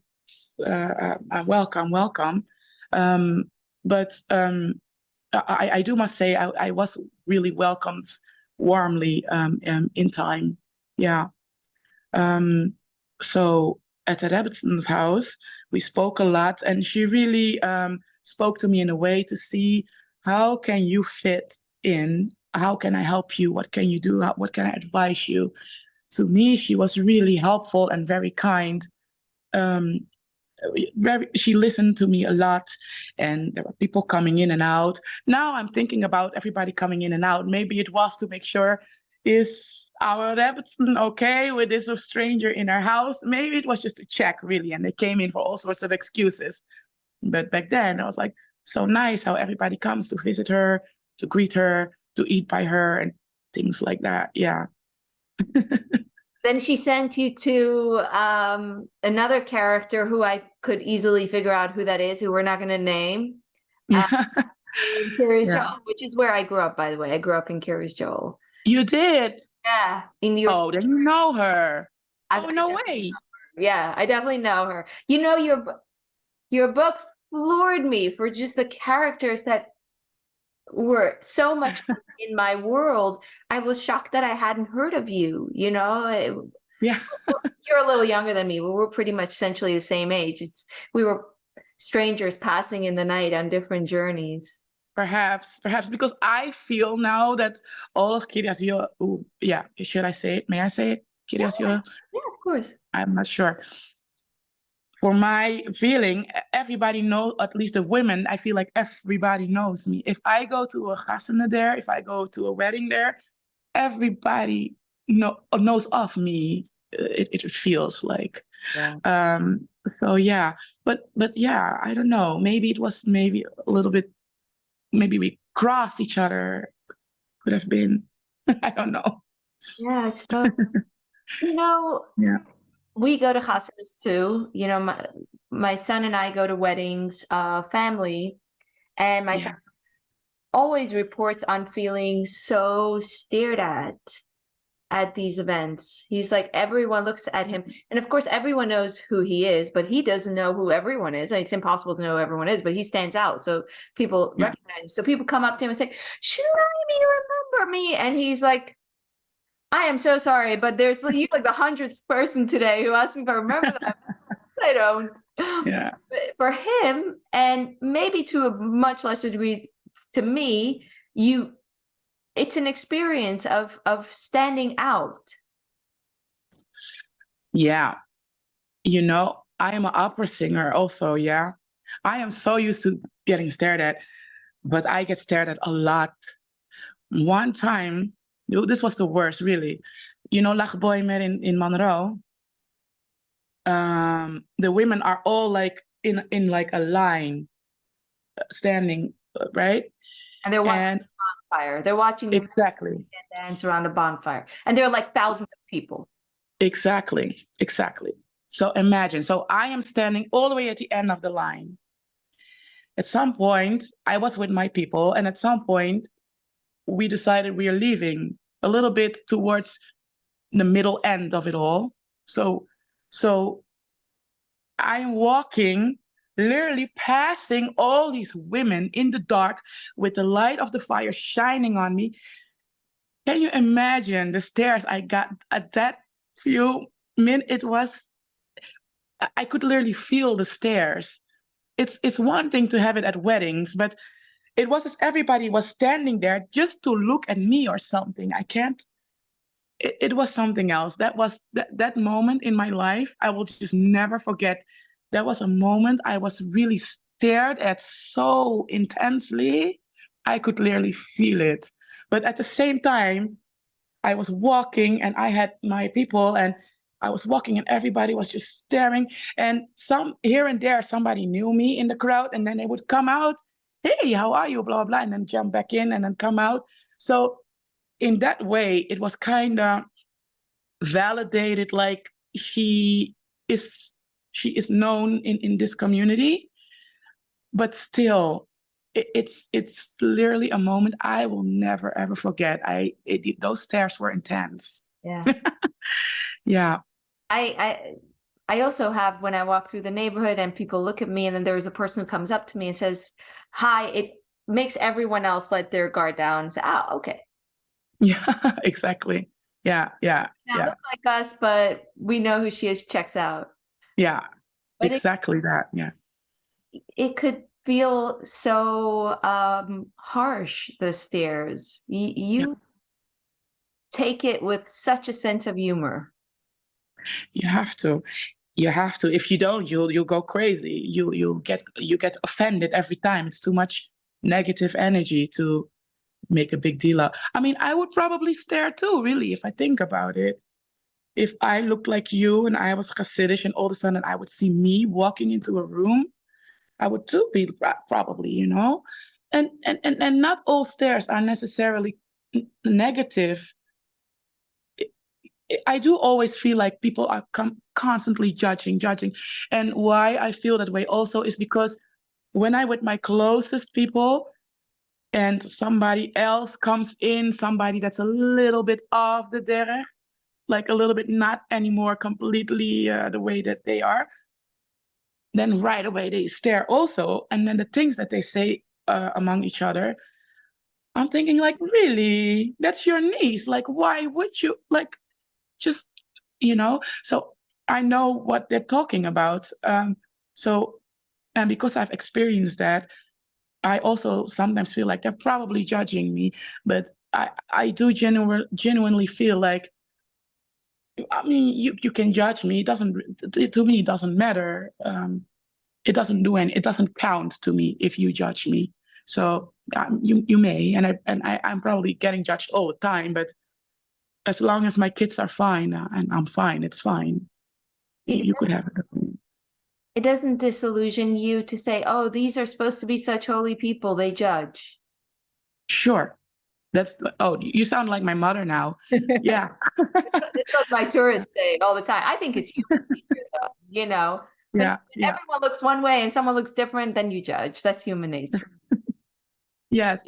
welcome. But I do must say I was really welcomed warmly in time. Yeah. So at the Rebbetzins house, we spoke a lot, and she really spoke to me in a way to see how can you fit in? How can I help you? What can you do? What can I advise you? To me, she was really helpful and very kind. Um, she listened to me a lot, and there were people coming in and out. Now I'm thinking about everybody coming in and out. Maybe it was to make sure, is our Robertson okay with this stranger in our house? Maybe it was just to check, really, and they came in for all sorts of excuses. But back then I was like, so nice how everybody comes to visit her, to greet her, to eat by her, and things like that. Yeah. Then she sent you to another character who I could easily figure out who that is, who we're not going to name. Yeah. In Curious Yeah. Joel, which is where I grew up, by the way. I grew up in Curious Joel. You did? Yeah, in your. Oh, then you know her. I Oh, no way. Yeah, I definitely know her. You know, your book floored me for just the characters that were so much in my world. I was shocked that I hadn't heard of you. You know, Yeah. you're a little younger than me. We're pretty much essentially the same age. We were strangers passing in the night on different journeys. Perhaps because I feel now that all of Kiryas, yeah, should I say it? May I say it? Kiryas, Yeah, of course. I'm not sure. For my feeling, everybody knows, at least the women, I feel like everybody knows me. If I go to a chasana there, if I go to a wedding there, everybody knows of me. It feels like. Yeah. So yeah, but yeah, I don't know. Maybe it was maybe a little bit. Maybe we crossed each other. Could have been. I don't know. Yeah, I suppose. You know, Yeah. we go to chasanas too. You know, my son and I go to weddings, family, and my Yeah. son always reports on feeling so stared at these events. He's like, everyone looks at him, and of course everyone knows who he is, but he doesn't know who everyone is. It's impossible to know who everyone is, but he stands out, so people Yeah. recognize him. So people come up to him and say, Shulaimi, you remember me? And he's like, I am so sorry, but you're like the 100th person today who asked me if I remember that. I don't. Yeah. But for him, and maybe to a much lesser degree to me, it's an experience of standing out. Yeah. You know, I am an opera singer also. Yeah. I am so used to getting stared at, but I get stared at a lot. One time, this was the worst, really. You know, Lachboimer in Monroe, the women are all like in like a line, standing, right? And they're watching And the bonfire. They're watching the exactly, dance around a bonfire. And there are like thousands of people. exactly. So imagine, so I am standing all the way at the end of the line. At some point, I was with my people, and at some point, we decided we are leaving a little bit towards the middle end of it all. So I'm walking, literally passing all these women in the dark with the light of the fire shining on me. Can you imagine the stares I got at that few minutes? I could literally feel the stares. It's one thing to have it at weddings, but it was as everybody was standing there just to look at me or something. I can't. It was something else. That was that moment in my life. I will just never forget. That was a moment I was really stared at so intensely. I could literally feel it. But at the same time, I was walking and I had my people and I was walking and everybody was just staring. And some here and there, somebody knew me in the crowd and then they would come out. Hey, how are you? Blah, blah, and then jump back in and then come out. So in that way, it was kind of validated, like she is known in this community, but still it's literally a moment I will never ever forget. Those stares were intense. Yeah. Yeah. I also have, when I walk through the neighborhood and people look at me and then there's a person who comes up to me and says hi, it makes everyone else let their guard down and say, oh, okay. Yeah, exactly. Yeah. Look like us, but we know who she is, checks out. Yeah, But exactly that. Yeah. It could feel so harsh, the stairs. You take it with such a sense of humor. You have to. You have to. If you don't, you'll go crazy. You get offended every time. It's too much negative energy to make a big deal out. I mean, I would probably stare too, really, if I think about it. If I looked like you and I was Hasidic and all of a sudden I would see me walking into a room, I would too be probably, you know? And not all stares are necessarily negative. I do always feel like people are constantly judging. And why I feel that way also is because when I'm with my closest people and somebody else comes in, somebody that's a little bit off the derech, like a little bit not anymore completely the way that they are, then right away they stare also. And then the things that they say among each other, I'm thinking like, really? That's your niece? Like, why would you like just, you know? So I know what they're talking about. So, and because I've experienced that, I also sometimes feel like they're probably judging me, but I do genuinely feel like, I mean, you can judge me. It doesn't, to me, it doesn't matter. It doesn't do any, it doesn't count to me if you judge me. So you may, I'm probably getting judged all the time, but as long as my kids are fine and I'm fine, it's fine. You could have it. It doesn't disillusion you to say, oh, these are supposed to be such holy people, they judge. Sure. That's, oh, you sound like my mother now. Yeah. It's what my tourists say all the time. I think it's human nature, though, you know. Yeah. Everyone looks one way and someone looks different, then you judge. That's human nature. Yes.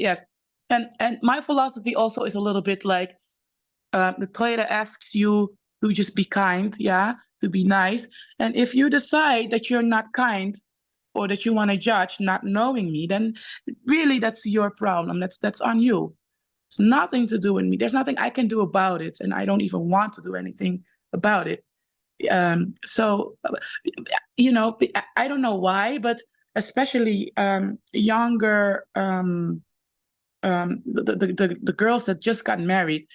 And my philosophy also is a little bit like the Torah asks you to just be kind, yeah, to be nice. And if you decide that you're not kind or that you want to judge not knowing me, then really that's your problem. That's on you. It's nothing to do with me. There's nothing I can do about it, and I don't even want to do anything about it. So, you know, I don't know why, but especially younger the girls that just got married,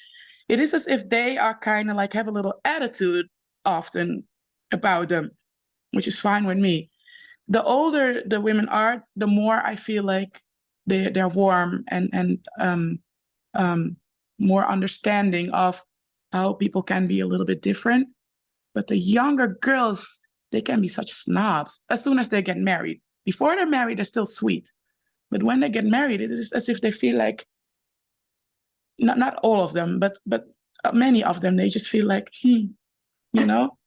it is as if they are kind of like have a little attitude often about them, which is fine with me. The older the women are, the more I feel like they're warm and more understanding of how people can be a little bit different. But the younger girls, they can be such snobs as soon as they get married. Before they're married, they're still sweet. But when they get married, it is as if they feel like, not all of them, but many of them, they just feel like, you know?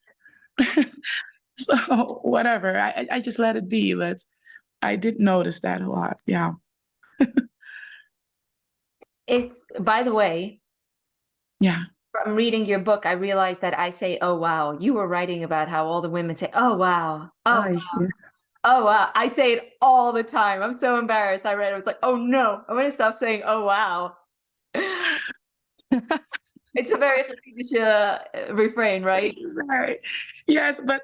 So whatever, I just let it be. But I did notice that a lot. Yeah. It's, by the way, Yeah. from reading your book, I realized that I say, oh, wow. You were writing about how all the women say, oh, wow. Oh, wow. Yeah. Oh, wow. I say it all the time. I'm so embarrassed. I read it. I was like, oh, no. I'm going to stop saying, oh, wow. It's a very Hasidic refrain, right? Right. Yes, but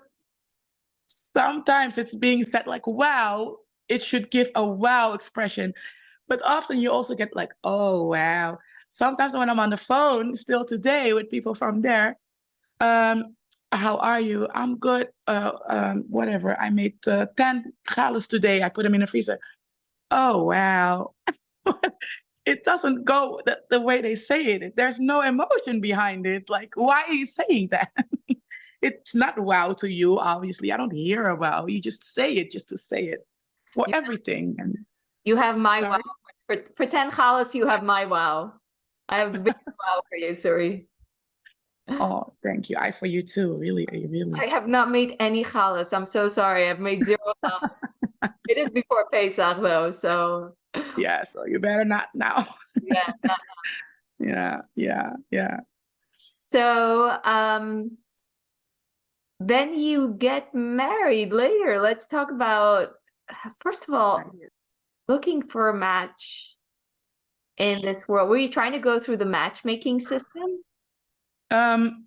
sometimes it's being said like, wow, it should give a wow expression. But often you also get like, oh, wow. Sometimes when I'm on the phone still today with people from there, how are you? I'm good. Whatever. I made 10 challahs today. I put them in the freezer. Oh, wow. It doesn't go the way they say it. There's no emotion behind it. Like, why are you saying that? It's not wow to you, obviously. I don't hear a wow. You just say it just to say it for everything. And you have my sorry? wow. For 10 challahs, you have my wow. I have a big wow for you, sorry. Oh, thank you. I for you too. Really. I have not made any challahs. I'm so sorry. I've made 0 challahs. It is before Pesach though, so. Yeah, so you better not now. Yeah. Yeah. So then you get married later. Let's talk about, first of all, looking for a match in this world. Were you trying to go through the matchmaking system? In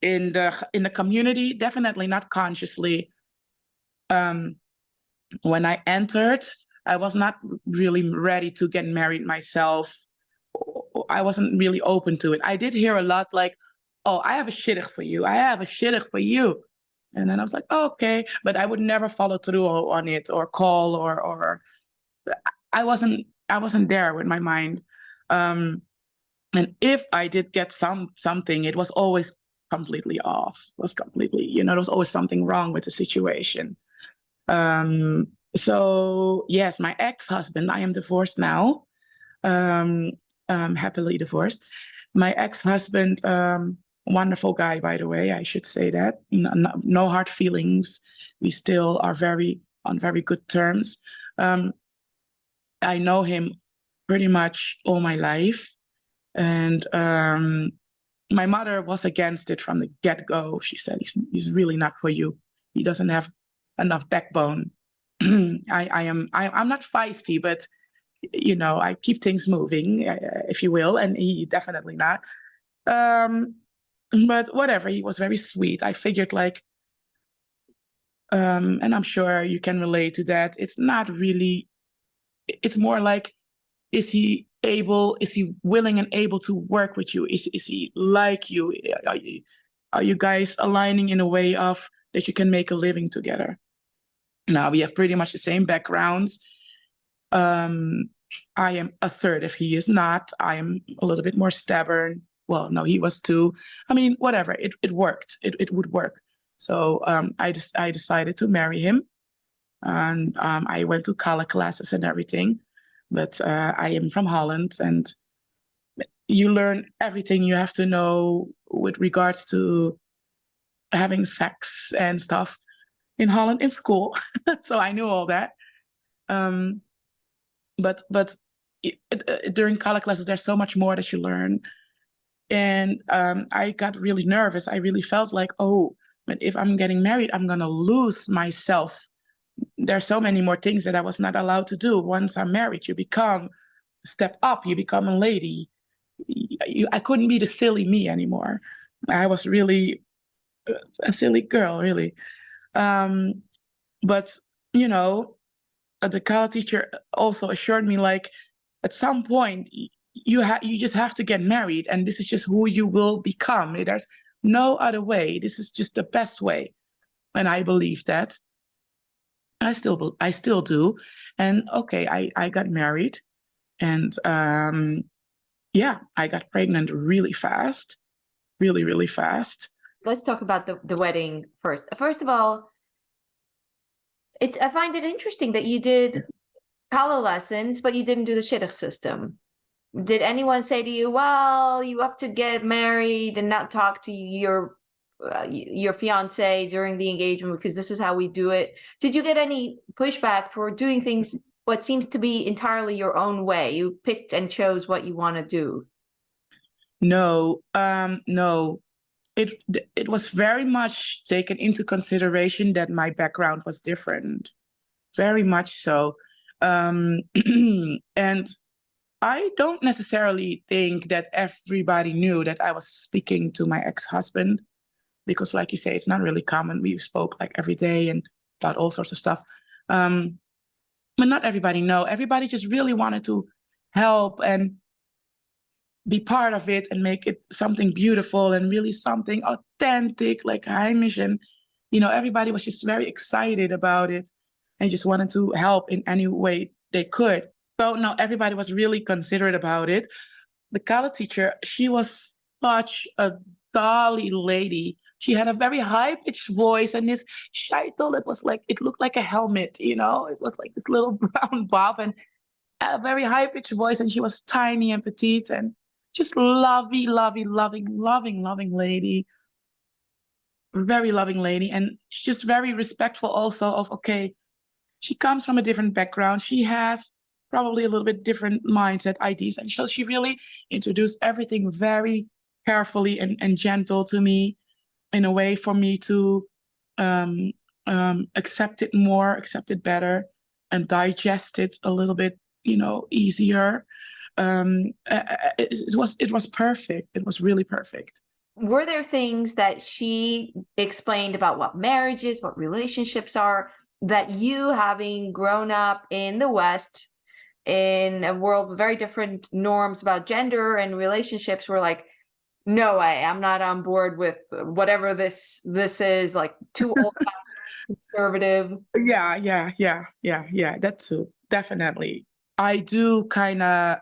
the community, definitely not consciously. When I entered, I was not really ready to get married myself. I wasn't really open to it. I did hear a lot like, oh, I have a shidduch for you. I have a shidduch for you. And then I was like, oh, okay. But I would never follow through on it or call or I wasn't there with my mind. Um, and if I did get something, it was always completely off. It was completely, there was always something wrong with the situation. So yes, my ex-husband, I am divorced now. Um, happily divorced. My ex-husband, wonderful guy, by the way, I should say that. No hard feelings. We still are on very good terms. I know him pretty much all my life. And my mother was against it from the get-go. She said, he's really not for you. He doesn't have enough backbone. I'm not feisty, but I keep things moving, if you will, and he definitely not. But whatever, he was very sweet. I figured and I'm sure you can relate to that. It's not really, it's more like, is he willing and able to work with you? Is he like you? Are you guys aligning in a way of that you can make a living together? Now we have pretty much the same backgrounds. I am assertive. He is not. I am a little bit more stubborn. Well, no, he was too. I mean, whatever. It worked. It would work. So I decided to marry him, and I went to Kala classes and everything. But I am from Holland, and you learn everything you have to know with regards to having sex and stuff in Holland in school. So I knew all that. But during Kala classes, there's so much more that you learn. And I got really nervous. I really felt like, oh, but if I'm getting married, I'm going to lose myself. There's so many more things that I was not allowed to do. Once I'm married, you step up, you become a lady. I couldn't be the silly me anymore. I was really a silly girl, really. But, the Kala teacher also assured me, like, at some point, you just have to get married, and this is just who you will become. There's no other way. This is just the best way. And I believe that. I still do. And okay, I got married, and I got pregnant really fast, really, really fast. Let's talk about the wedding first. First of all, I find it interesting that you did Kala lessons, but you didn't do the shidduch system. Did anyone say to you, well, you have to get married and not talk to your fiance during the engagement because this is how we do it? Did you get any pushback for doing things what seems to be entirely your own way? You picked and chose what you want to do. No, no. It was very much taken into consideration that my background was different, very much so. And I don't necessarily think that everybody knew that I was speaking to my ex-husband, because like you say, it's not really common. We spoke like every day and about all sorts of stuff. But not everybody know. Everybody just really wanted to help and be part of it and make it something beautiful and really something authentic, like Heimish. And, everybody was just very excited about it and just wanted to help in any way they could. So no, everybody was really considerate about it. The Kala teacher, she was such a dolly lady. She had a very high-pitched voice, and this shaitel, it looked like a helmet, it was like this little brown bob and a very high-pitched voice, and she was tiny and petite and just lovely, loving lady. Very loving lady. And she's just very respectful also of, okay, she comes from a different background. She has probably a little bit different mindset, ideas. And so she really introduced everything very carefully and gentle to me in a way for me to accept it better and digest it a little bit, easier. It was perfect. It was really perfect. Were there things that she explained about what marriage is, what relationships are, that you, having grown up in the West, in a world with very different norms about gender and relationships, were like, no way, I'm not on board with whatever this is, like too old-fashioned, conservative. Yeah. That too, definitely. I do kind of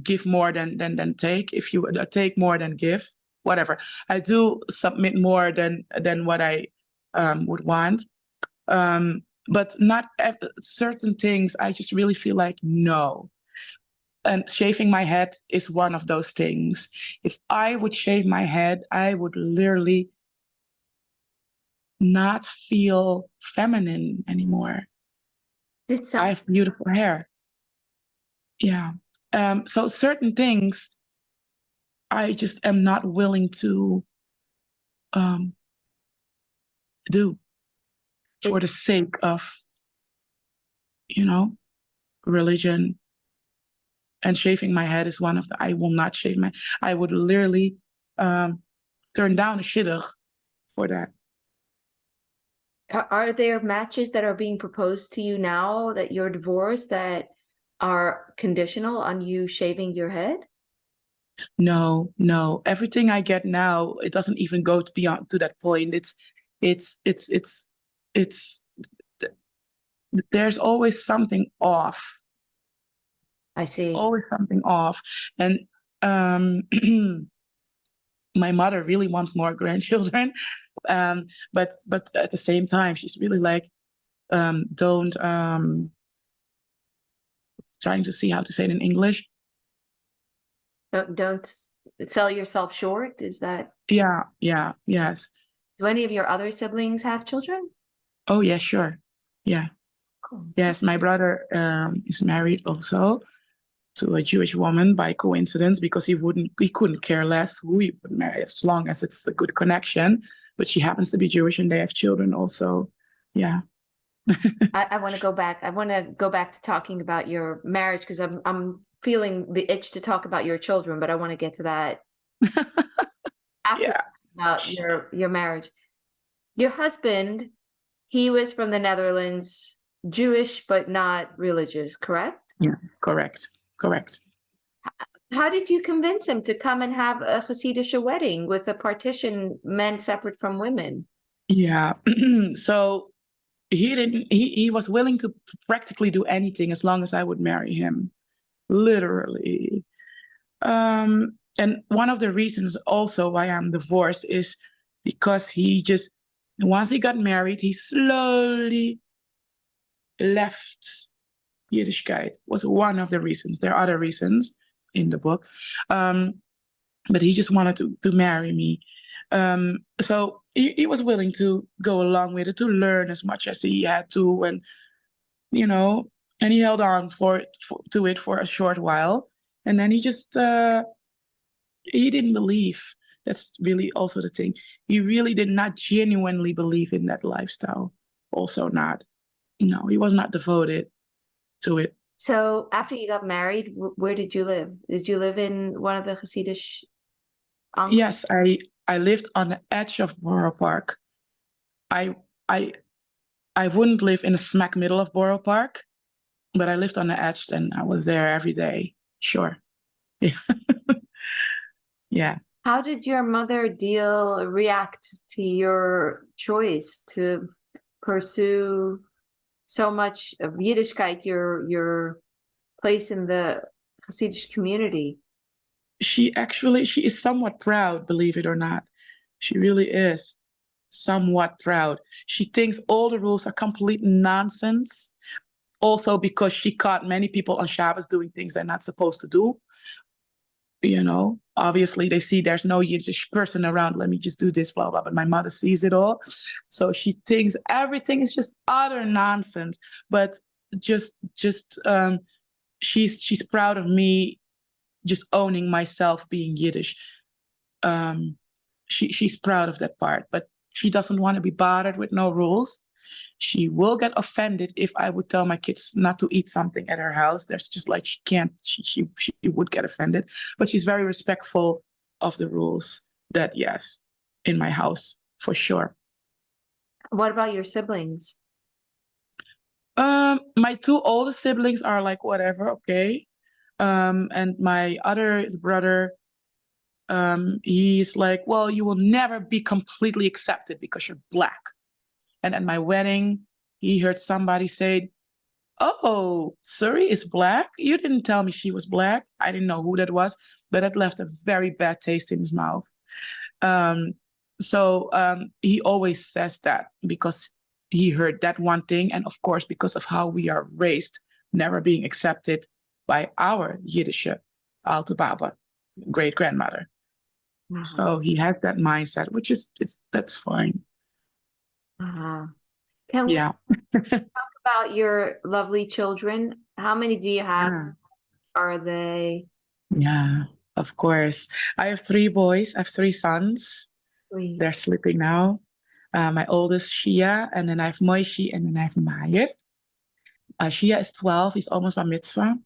give more than take. If you take more than give, whatever. I do submit more than what I would want. But not certain things. I just really feel like no. And shaving my head is one of those things. If I would shave my head, I would literally not feel feminine anymore. I have beautiful hair. Yeah. So certain things I just am not willing to do for the sake of, religion. And shaving my head is one of the, I will not shave I would literally turn down a shidduch for that. Are there matches that are being proposed to you now that you're divorced that are conditional on you shaving your head? No. Everything I get now, it doesn't even go beyond to that point. It's there's always something off. I see. Always something off. And my mother really wants more grandchildren. But at the same time, she's really like, don't trying to see how to say it in English. Don't sell yourself short. Is that? Yes. Do any of your other siblings have children? Oh yeah, sure. Yeah. Cool. Yes, my brother is married also to a Jewish woman by coincidence, because he couldn't care less who he would marry as long as it's a good connection. But she happens to be Jewish and they have children also. Yeah. I want to go back. I want to go back to talking about your marriage, because I'm feeling the itch to talk about your children, but I want to get to that after. About your marriage. Your husband, he was from the Netherlands, Jewish but not religious, correct? Yeah, correct. How did you convince him to come and have a Hasidic wedding with a partition, men separate from women? Yeah. So he was willing to practically do anything as long as I would marry him. Literally. And one of the reasons also why I'm divorced is because once he got married, he slowly left Yiddishkeit. Was one of the reasons. There are other reasons in the book. But he just wanted to marry me. So he was willing to go along with it, to learn as much as he had to. And, and he held on to it for a short while. And then he just, he didn't believe. That's really also the thing. He really did not genuinely believe in that lifestyle. Also not. No, he was not devoted to it. So after you got married, where did you live? Did you live in one of the Hasidic enclaves? Yes, I lived on the edge of Borough Park. I wouldn't live in the smack middle of Borough Park, but I lived on the edge and I was there every day. Sure. Yeah. How did your mother react to your choice to pursue so much of Yiddishkeit, your place in the Hasidic community? She is somewhat proud, believe it or not. She really is somewhat proud. She thinks all the rules are complete nonsense. Also because she caught many people on Shabbos doing things they're not supposed to do. Obviously they see there's no Yiddish person around. Let me just do this, blah, blah. But my mother sees it all. So she thinks everything is just utter nonsense. But she's proud of me just owning myself being Yiddish. She's proud of that part, but she doesn't want to be bothered with no rules. She will get offended if I would tell my kids not to eat something at her house. There's just like she would get offended, but she's very respectful of the rules that, yes, in my house, for sure. What about your siblings? My two oldest siblings are like whatever, okay. And my other brother, he's like, well, you will never be completely accepted because you're black. And at my wedding, he heard somebody say, oh, Suri is black? You didn't tell me she was black. I didn't know who that was, but it left a very bad taste in his mouth. Um, so he always says that because he heard that one thing. And of course, because of how we are raised, never being accepted by our Yiddish Alte Baba, great grandmother. So he has that mindset, which is that's fine. Uh-huh. Can we Yeah. talk about your lovely children? How many do you have? Yeah. Are they? Yeah, of course. I have three boys. I have three sons. Three? They're sleeping now. My oldest, Shia, and then I have Moishi, and then I have Mayer. Shia is 12. He's almost bar mitzvah.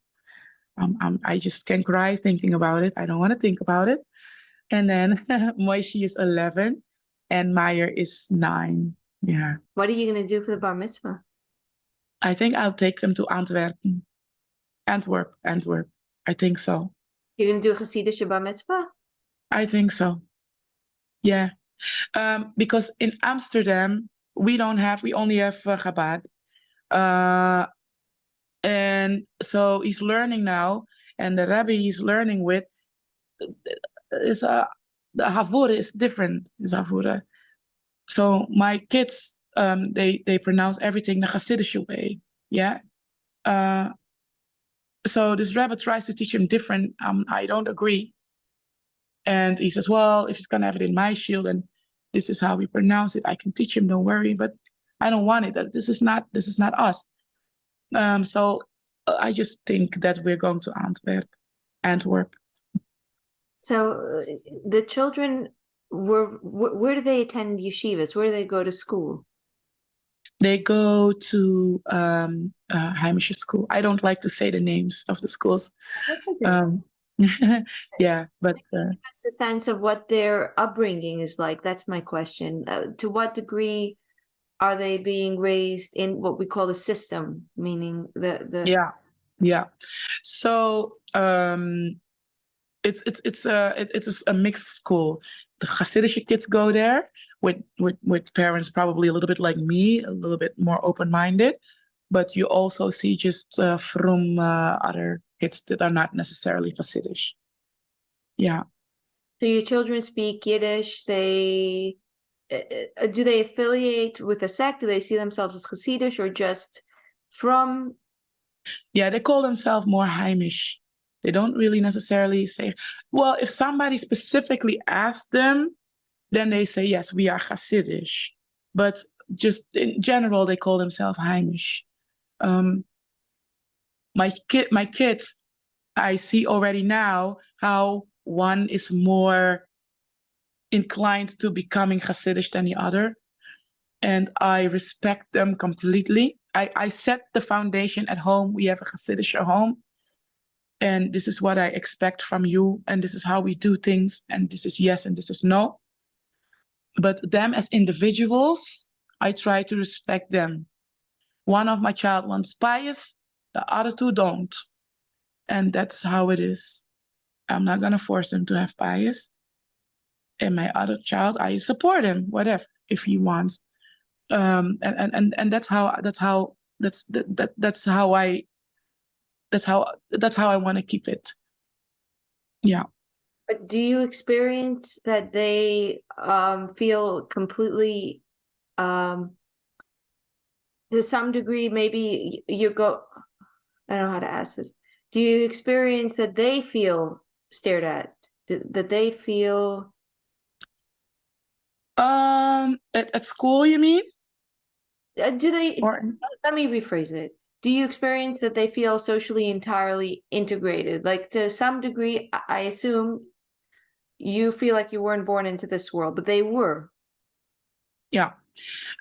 I just can cry thinking about it. I don't want to think about it. And then Moishi is 11, and Mayer is 9. Yeah. What are you going to do for the bar mitzvah? I think I'll take them to Antwerpen. Antwerp. I think so. You're going to do a Hasidic bar mitzvah? I think so. Yeah. Because in Amsterdam, we only have Chabad. And so he's learning now, and the Rabbi he's learning with is the Havura is different. Is Havura. So my kids, they pronounce everything the Hasidic way. Yeah. So this rabbi tries to teach him different. I don't agree. And he says, well, if he's gonna have it in my shield and this is how we pronounce it, I can teach him, don't worry, but I don't want it. This is not us. So I just think that we're going to Antwerp. So the children where do they attend yeshivas? Where do they go to school? They go to Heimische school. I don't like to say the names of the schools. That's okay. Yeah, but That's a sense of what their upbringing is like. That's my question. To what degree are they being raised in what we call the system, meaning the yeah. So it's a mixed school. The Hasidic kids go there with parents probably a little bit like me, a little bit more open-minded, but you also see just from other kids that are not necessarily Hasidic. Yeah. So your children speak Yiddish. They do they affiliate with a sect? Do they see themselves as Hasidic or just from? Yeah, they call themselves more Heimish. They don't really necessarily say, well, if somebody specifically asks them, then they say, yes, we are Hasidic. But just in general, they call themselves Heimish. My kids, I see already now how one is more inclined to becoming Hasidic than the other. And I respect them completely. I set the foundation at home. We have a Hasidic home. And this is what I expect from you. And this is how we do things. And this is yes and this is no. But them as individuals, I try to respect them. One of my child wants pious, the other two don't. And that's how it is. I'm not going to force him to have pious. And my other child, I support him, whatever, if he wants. And that's how I want to keep it. Yeah. But do you experience that they feel completely, to some degree, maybe I don't know how to ask this. Do you experience that they feel stared at? That they feel? At school, you mean? Do they? Let me rephrase it. Do you experience that they feel socially entirely integrated? Like to some degree, I assume you feel like you weren't born into this world, but they were. Yeah.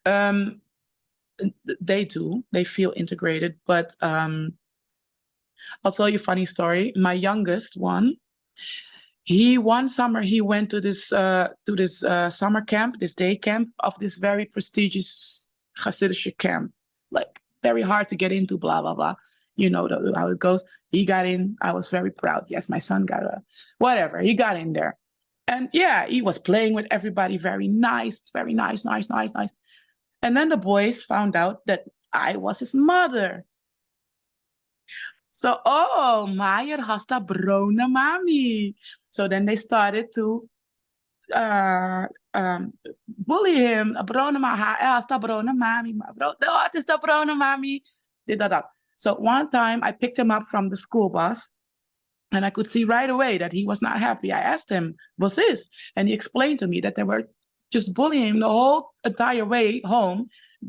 They do. They feel integrated, but I'll tell you a funny story. My youngest one, one summer he went to this summer camp, this day camp of this very prestigious Hasidic camp, like very hard to get into, blah, blah, blah. You know how it goes. He got in. I was very proud. Yes, my son got whatever. He got in there. And yeah, he was playing with everybody. Very nice, nice, nice. And then the boys found out that I was his mother. So, oh, Maier has a browne mommy. So then they started to bully him. A browne mommy. Hij heeft een browne mommy. Het is de browne mommy. Did that. So one time I picked him up from the school bus and I could see right away that he was not happy. I asked him, what's this? And he explained to me that they were just bullying him the whole entire way home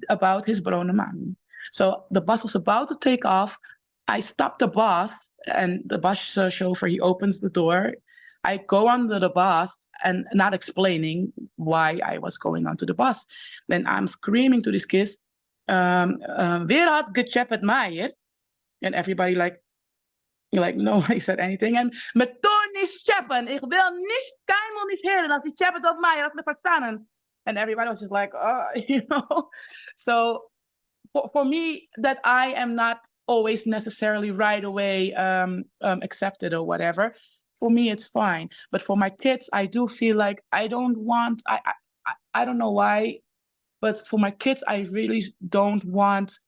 about his browne mommy. So the bus was about to take off. I stopped the bus and the bus chauffeur, he opens the door. I go under the bus and not explaining why I was going onto the bus. Then I'm screaming to these kids, weer had gechapped Maier. And everybody like nobody said anything. And me toen niet chappen. Ik wil niet, keinmal niet heren. Als die chappen op mij, dat me verstaan. And everybody was just like, you know. So for me, that I am not always necessarily right away accepted or whatever. For me, it's fine. But for my kids, I do feel like I don't want, I don't know why, but for my kids, I really don't want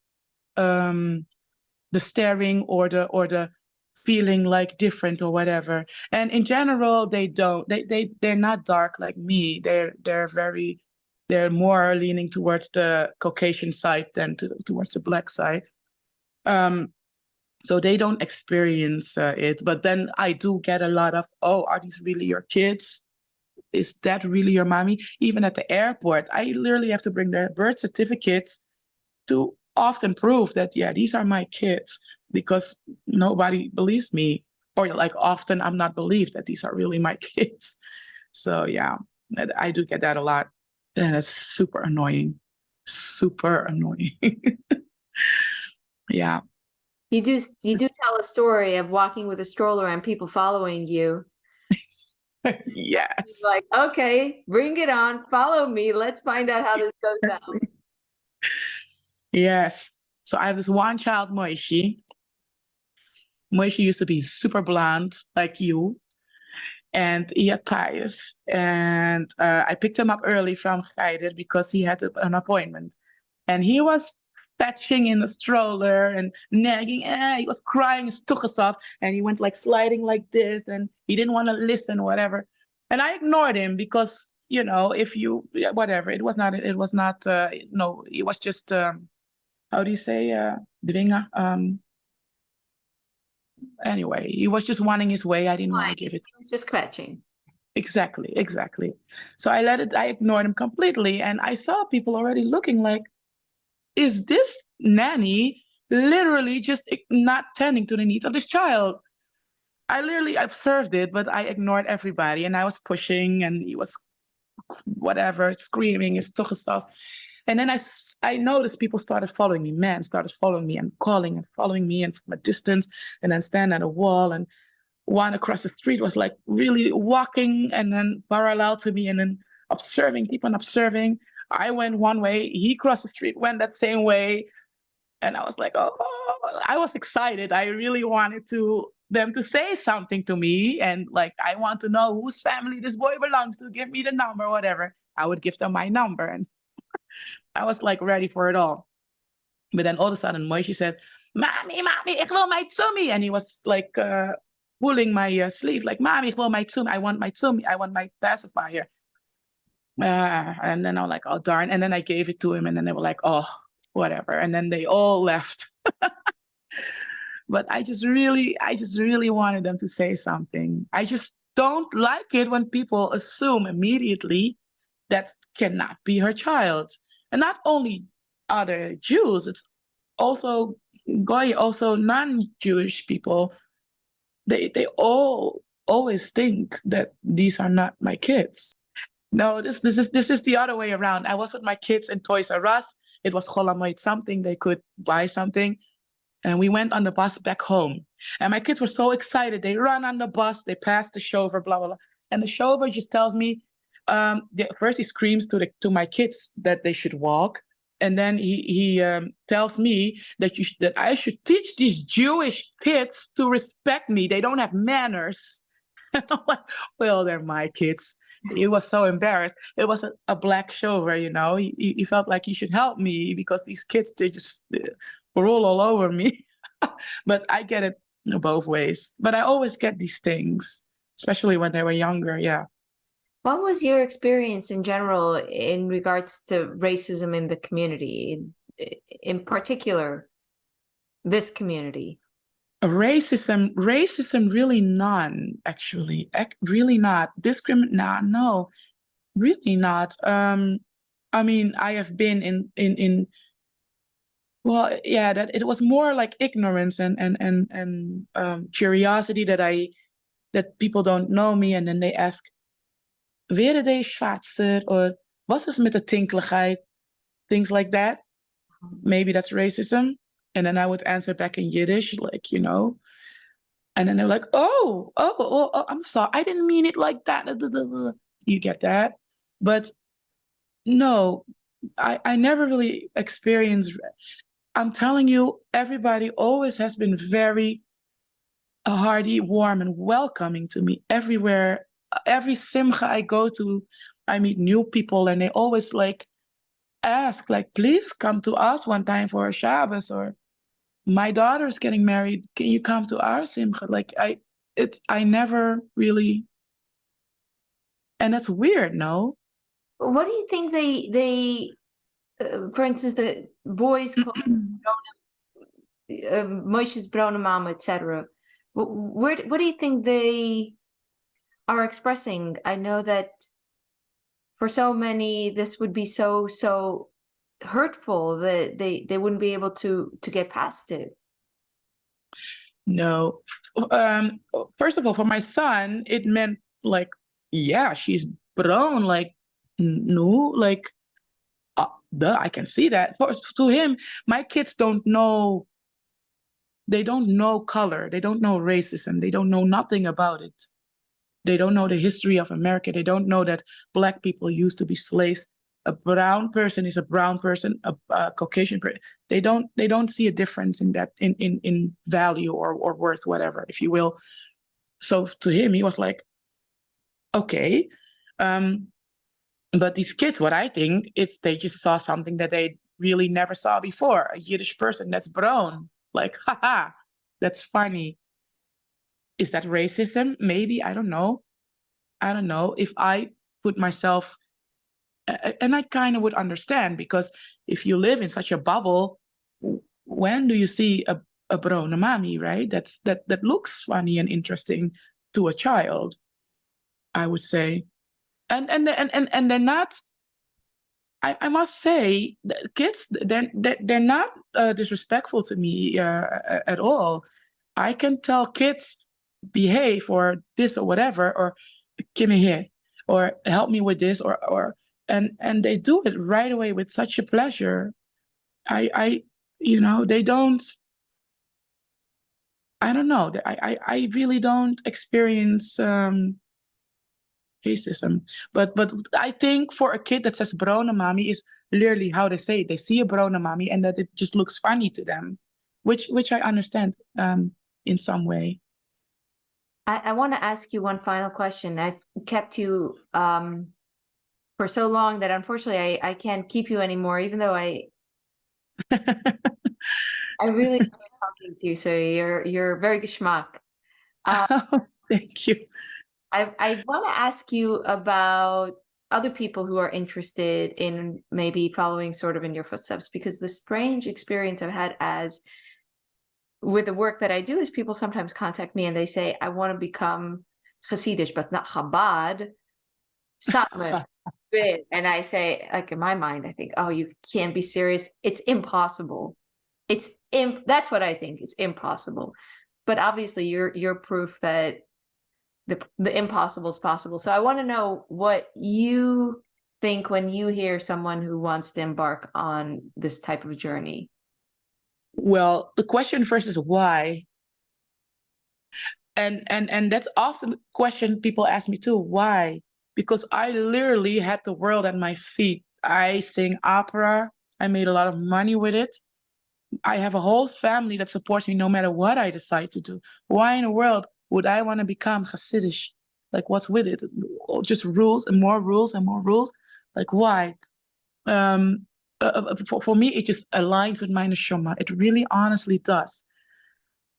the staring or the feeling like different or whatever. And in general, they're not dark like me. They're more leaning towards the Caucasian side than towards the black side. So they don't experience it. But then I do get a lot of, oh, are these really your kids? Is that really your mommy? Even at the airport, I literally have to bring their birth certificates to often prove that, yeah, these are my kids, because nobody believes me, or like often I'm not believed that these are really my kids. So yeah, I do get that a lot. And it's super annoying. Yeah. You do tell a story of walking with a stroller and people following you. Yes. Like, okay, bring it on, follow me. Let's find out how this goes down. Yes. So I have this one child, Moishi. Moishi used to be super blonde, like you. And he had pies. And I picked him up early from Geider because he had an appointment. And he was fetching in a stroller and nagging. He was crying his tuchus off. And he went like sliding like this. And he didn't want to listen, whatever. And I ignored him because, you know, whatever. It was not, no, it was just, how do you say, dwingen? Anyway, he was just wanting his way. I didn't want to give it. He was just scratching. Exactly. So I ignored him completely. And I saw people already looking like, is this nanny literally just not tending to the needs of this child? I literally observed it, but I ignored everybody. And I was pushing and he was whatever, screaming his stuff. And then I noticed people started following me. Men started following me and calling and following me, and from a distance, and then stand at a wall. And one across the street was like really walking and then parallel to me and then observing, keep on observing. I went one way, he crossed the street, went that same way. And I was like, oh, I was excited. I really wanted them to say something to me. And like, I want to know whose family this boy belongs to. Give me the number, whatever. I would give them my number. And I was like ready for it all. But then all of a sudden, Moishi said, Mommy, ik wil my tummy. And he was like pulling my sleeve, like, Mommy, ik wil my tummy. I want my tummy. I want my pacifier. And then I was like, oh, darn. And then I gave it to him. And then they were like, oh, whatever. And then they all left. But I just really wanted them to say something. I just don't like it when people assume immediately that cannot be her child. And not only other Jews, it's also Goy, also non-Jewish people. They all always think that these are not my kids. No, this is the other way around. I was with my kids in Toys R Us. It was Cholamoid something. They could buy something. And we went on the bus back home. And my kids were so excited. They run on the bus. They pass the chauffeur, blah, blah, blah. And the chauffeur just tells me, first he screams to my kids that they should walk. and then he tells me that I should teach these Jewish kids to respect me. They don't have manners. And I'm like, well, they're my kids. He was so embarrassed. It was a black show where, he felt like he should help me because these kids, they just roll all over me. But I get it both ways. But I always get these things, especially when they were younger. Yeah. What was your experience in general in regards to racism in the community, in particular, this community? Racism, really none, actually. Really not. No, really not. I mean, I have been in well, yeah, that it was more like ignorance and curiosity that people don't know me and then they ask, wäre deze schwarzer, or was is met de tinkeligheid? Things like that. Maybe that's racism. And then I would answer back in Yiddish, like, and then they're like, oh, I'm sorry. I didn't mean it like that. You get that? But no, I never really experienced. I'm telling you, everybody always has been very hearty, warm, and welcoming to me everywhere. Every simcha I go to, I meet new people, and they always like ask, like, please come to us one time for a Shabbos, or my daughter's getting married. Can you come to our simcha? Like I never really, and that's weird, no? What do you think for instance, the boys call Moshe's Brona Mama, etc. What do you think they are expressing? I know that for so many, this would be so hurtful that they wouldn't be able to get past it. No. First of all, for my son, it meant like, yeah, she's brown. Like, no, like, duh, I can see that. To him, my kids don't know. They don't know color. They don't know racism. They don't know nothing about it. They don't know the history of America. They don't know that Black people used to be slaves. A brown person is a brown person. A Caucasian person. They don't see a difference in that in value or worth, whatever, if you will. So to him, he was like, okay. But these kids, what I think, they just saw something that they really never saw before. A Yiddish person that's brown. Like, haha, that's funny. Is that racism? Maybe, I don't know. I don't know. If I put myself, and I kind of would understand, because if you live in such a bubble, when do you see a brona mami, right? That looks funny and interesting to a child, I would say. And they're not, I must say, the kids, they're not disrespectful to me at all. I can tell kids behave or this or whatever, or give me here, or help me with this, and they do it right away with such a pleasure. They don't. I don't know. I really don't experience racism. But I think for a kid that says brona mami is literally how they say it. They see a brona mami and that it just looks funny to them, which I understand in some way. I want to ask you one final question. I've kept you for so long that unfortunately I can't keep you anymore, even though I really enjoy talking to you. So you're very geschmack. Thank you. I want to ask you about other people who are interested in maybe following sort of in your footsteps, because the strange experience I've had with the work that I do is people sometimes contact me and they say, I want to become Hasidish, but not Chabad. Satmar. And I say, like, in my mind, I think, oh, you can't be serious. It's impossible. That's what I think. It's impossible. But obviously you're proof that the impossible is possible. So I want to know what you think when you hear someone who wants to embark on this type of journey. Well, the question first is why? And that's often the question people ask me too, why? Because I literally had the world at my feet. I sing opera, I made a lot of money with it. I have a whole family that supports me no matter what I decide to do. Why in the world would I want to become Hasidish? Like, what's with it? Just rules and more rules and more rules. Like, why? For me, it just aligns with my neshama. It really honestly does.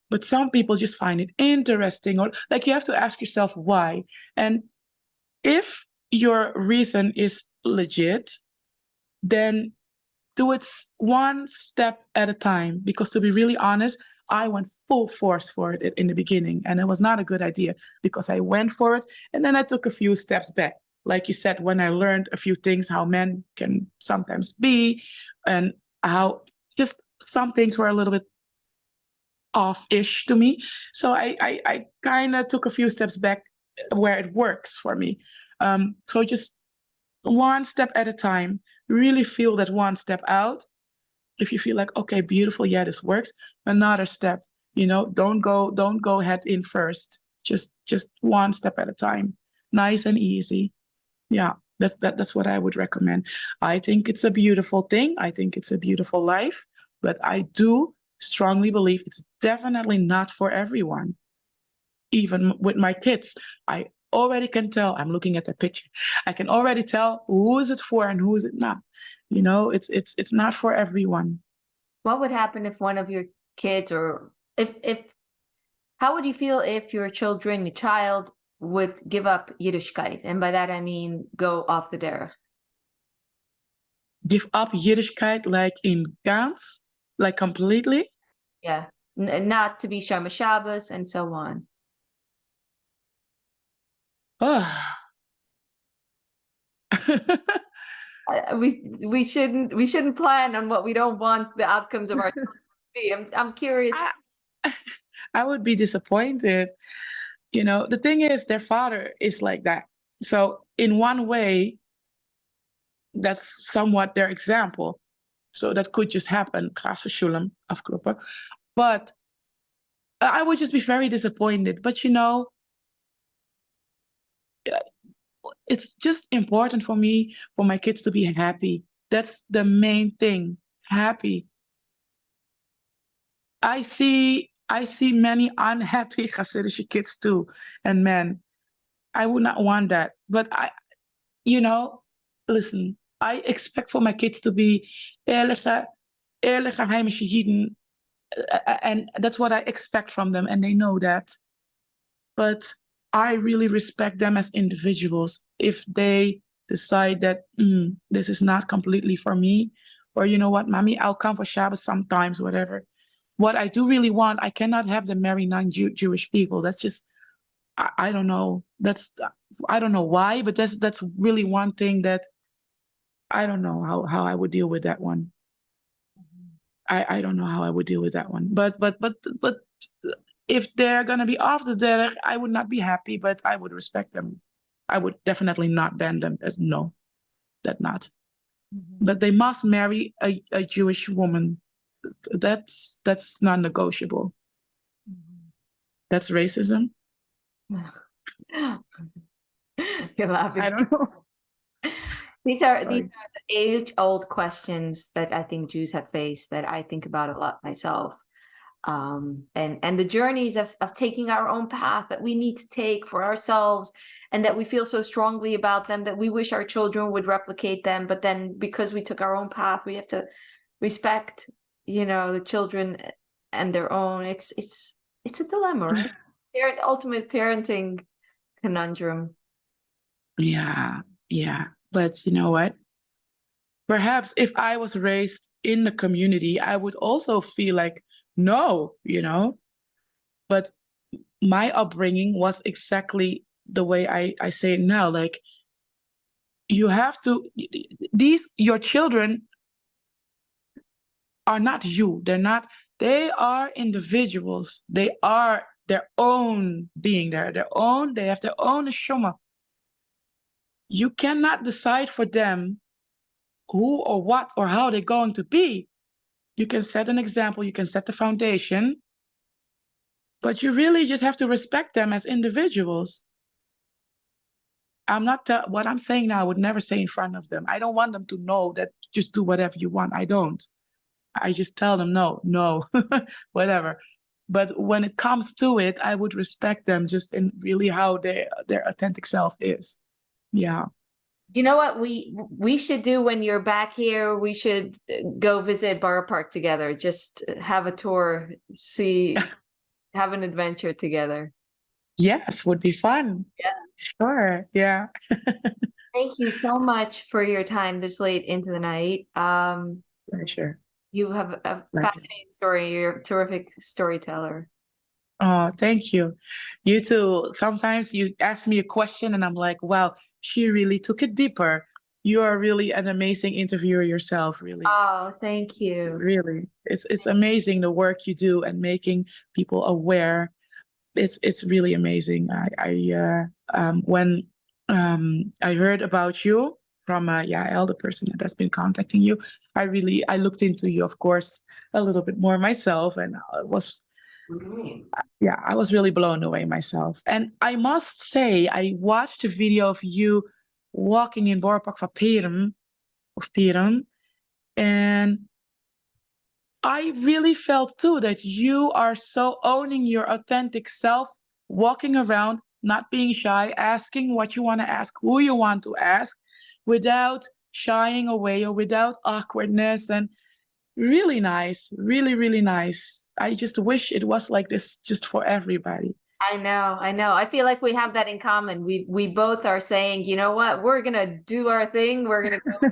But some people just find it interesting, or like you have to ask yourself why. And if your reason is legit, then do it one step at a time. Because to be really honest, I went full force for it in the beginning, and it was not a good idea because I went for it and then I took a few steps back. Like you said, when I learned a few things, how men can sometimes be, and how just some things were a little bit off-ish to me. So I kind of took a few steps back where it works for me. So just one step at a time, really feel that one step out. If you feel like, okay, beautiful, yeah, this works, another step, don't go head in first. Just one step at a time. Nice and easy. Yeah, that's what I would recommend. I think it's a beautiful thing. I think it's a beautiful life, but I do strongly believe it's definitely not for everyone. Even with my kids, I already can tell. I'm looking at the picture. I can already tell who is it for and who is it not. It's not for everyone. What would happen if one of your kids, or if how would you feel if your child would give up Yiddishkeit? And by that I mean go off the derech. Give up Yiddishkeit like in Gans? Like completely? Yeah. Not to be Shomer Shabbos and so on. Oh. We shouldn't plan on what we don't want the outcomes of our children to be. I'm curious. I would be disappointed. The thing is, their father is like that. So in one way, that's somewhat their example. So that could just happen, Chas v'shulam, afkloppen. But I would just be very disappointed. But it's just important for me, for my kids to be happy. That's the main thing, happy. I see many unhappy Hasidic kids too, and men. I would not want that. But listen, I expect for my kids to be eerlijke heimische Jiden, and that's what I expect from them, and they know that. But I really respect them as individuals. If they decide that this is not completely for me, or you know what, mommy, I'll come for Shabbos sometimes, whatever. What I do really want, I cannot have them marry non-Jewish people. That's just, I don't know. I don't know why, but that's really one thing that I don't know how I would deal with that one. I don't know how I would deal with that one. But if they're gonna be off the derech, I would not be happy, but I would respect them. I would definitely not ban them as no, that not. Mm-hmm. But they must marry a Jewish woman. That's non-negotiable. Mm-hmm. That's racism. You're laughing. I don't know. These are the age-old questions that I think Jews have faced, that I think about a lot myself. And the journeys of taking our own path that we need to take for ourselves, and that we feel so strongly about them that we wish our children would replicate them. But then because we took our own path, we have to respect, the children and their own. It's a dilemma, right? Ultimate parenting conundrum. Yeah. But you know what? Perhaps if I was raised in the community, I would also feel like, no, but my upbringing was exactly the way I say it now. Like, you have to, your children are not you. They are individuals. They are their own being. They have their own neshama. You cannot decide for them who or what or how they're going to be. You can set an example, you can set the foundation, but you really just have to respect them as individuals. I'm not what I'm saying now, I would never say in front of them. I don't want them to know that just do whatever you want. I don't. I just tell them no, no, whatever. But when it comes to it, I would respect them just in really how their authentic self is. Yeah. You know what we should do when you're back here? We should go visit Borough Park together. Just have a tour, see, have an adventure together. Yes, would be fun. Yeah. Sure. Yeah. Thank you so much for your time this late into the night. Pleasure. You have a Pleasure. fascinating story. You're a terrific storyteller. Oh, thank you. You too. Sometimes you ask me a question and I'm like, wow, she really took it deeper. You are really an amazing interviewer yourself, really. Oh, thank you. Really. It's amazing the work you do and making people aware. It's really amazing. When I heard about you from elder person that has been contacting you, I looked into you, of course, a little bit more myself, and I was really blown away myself. And I must say, I watched a video of you walking in Borough Park van Perum, and I really felt too that you are so owning your authentic self, walking around, not being shy, asking what you want to ask, who you want to ask, without shying away or without awkwardness. And really nice, really, really nice. I just wish it was like this just for everybody. I know. I feel like we have that in common. We both are saying, you know what, we're gonna do our thing. We're gonna go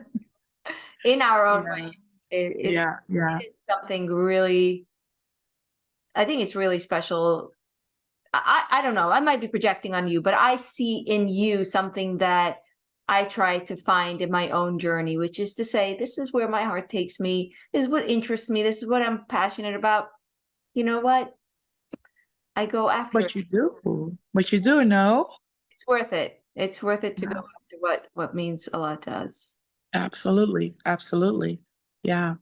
in our own way. It is something really, I think it's really special. I don't know, I might be projecting on you, but I see in you something that I try to find in my own journey, which is to say, this is where my heart takes me. This is what interests me. This is what I'm passionate about. You know what? I go after But you do know. It's worth it. It's worth it to go after what means a lot to us. Absolutely. Absolutely. Yeah.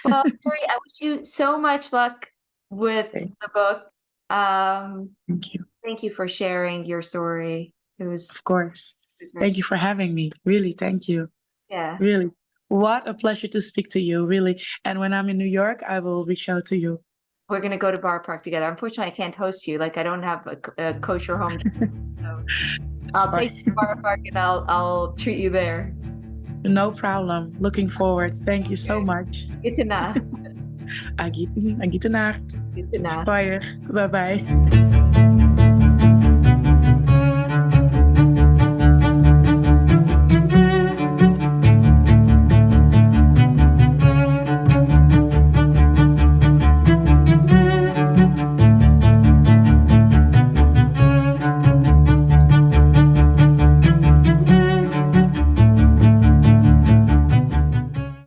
Well, Suri, I wish you so much luck with the book. Thank you. Thank you for sharing your story. Of course. Thank you for having me. Really, thank you. Yeah. Really. What a pleasure to speak to you, really. And when I'm in New York, I will reach out to you. We're going to go to Borough Park together. Unfortunately, I can't host you. Like, I don't have a kosher home. So I'll take you to Borough Park and I'll treat you there. No problem. Looking forward. Thank you so much. Gute Nacht. Gute Nacht. Gute Nacht. Bye. Bye-bye.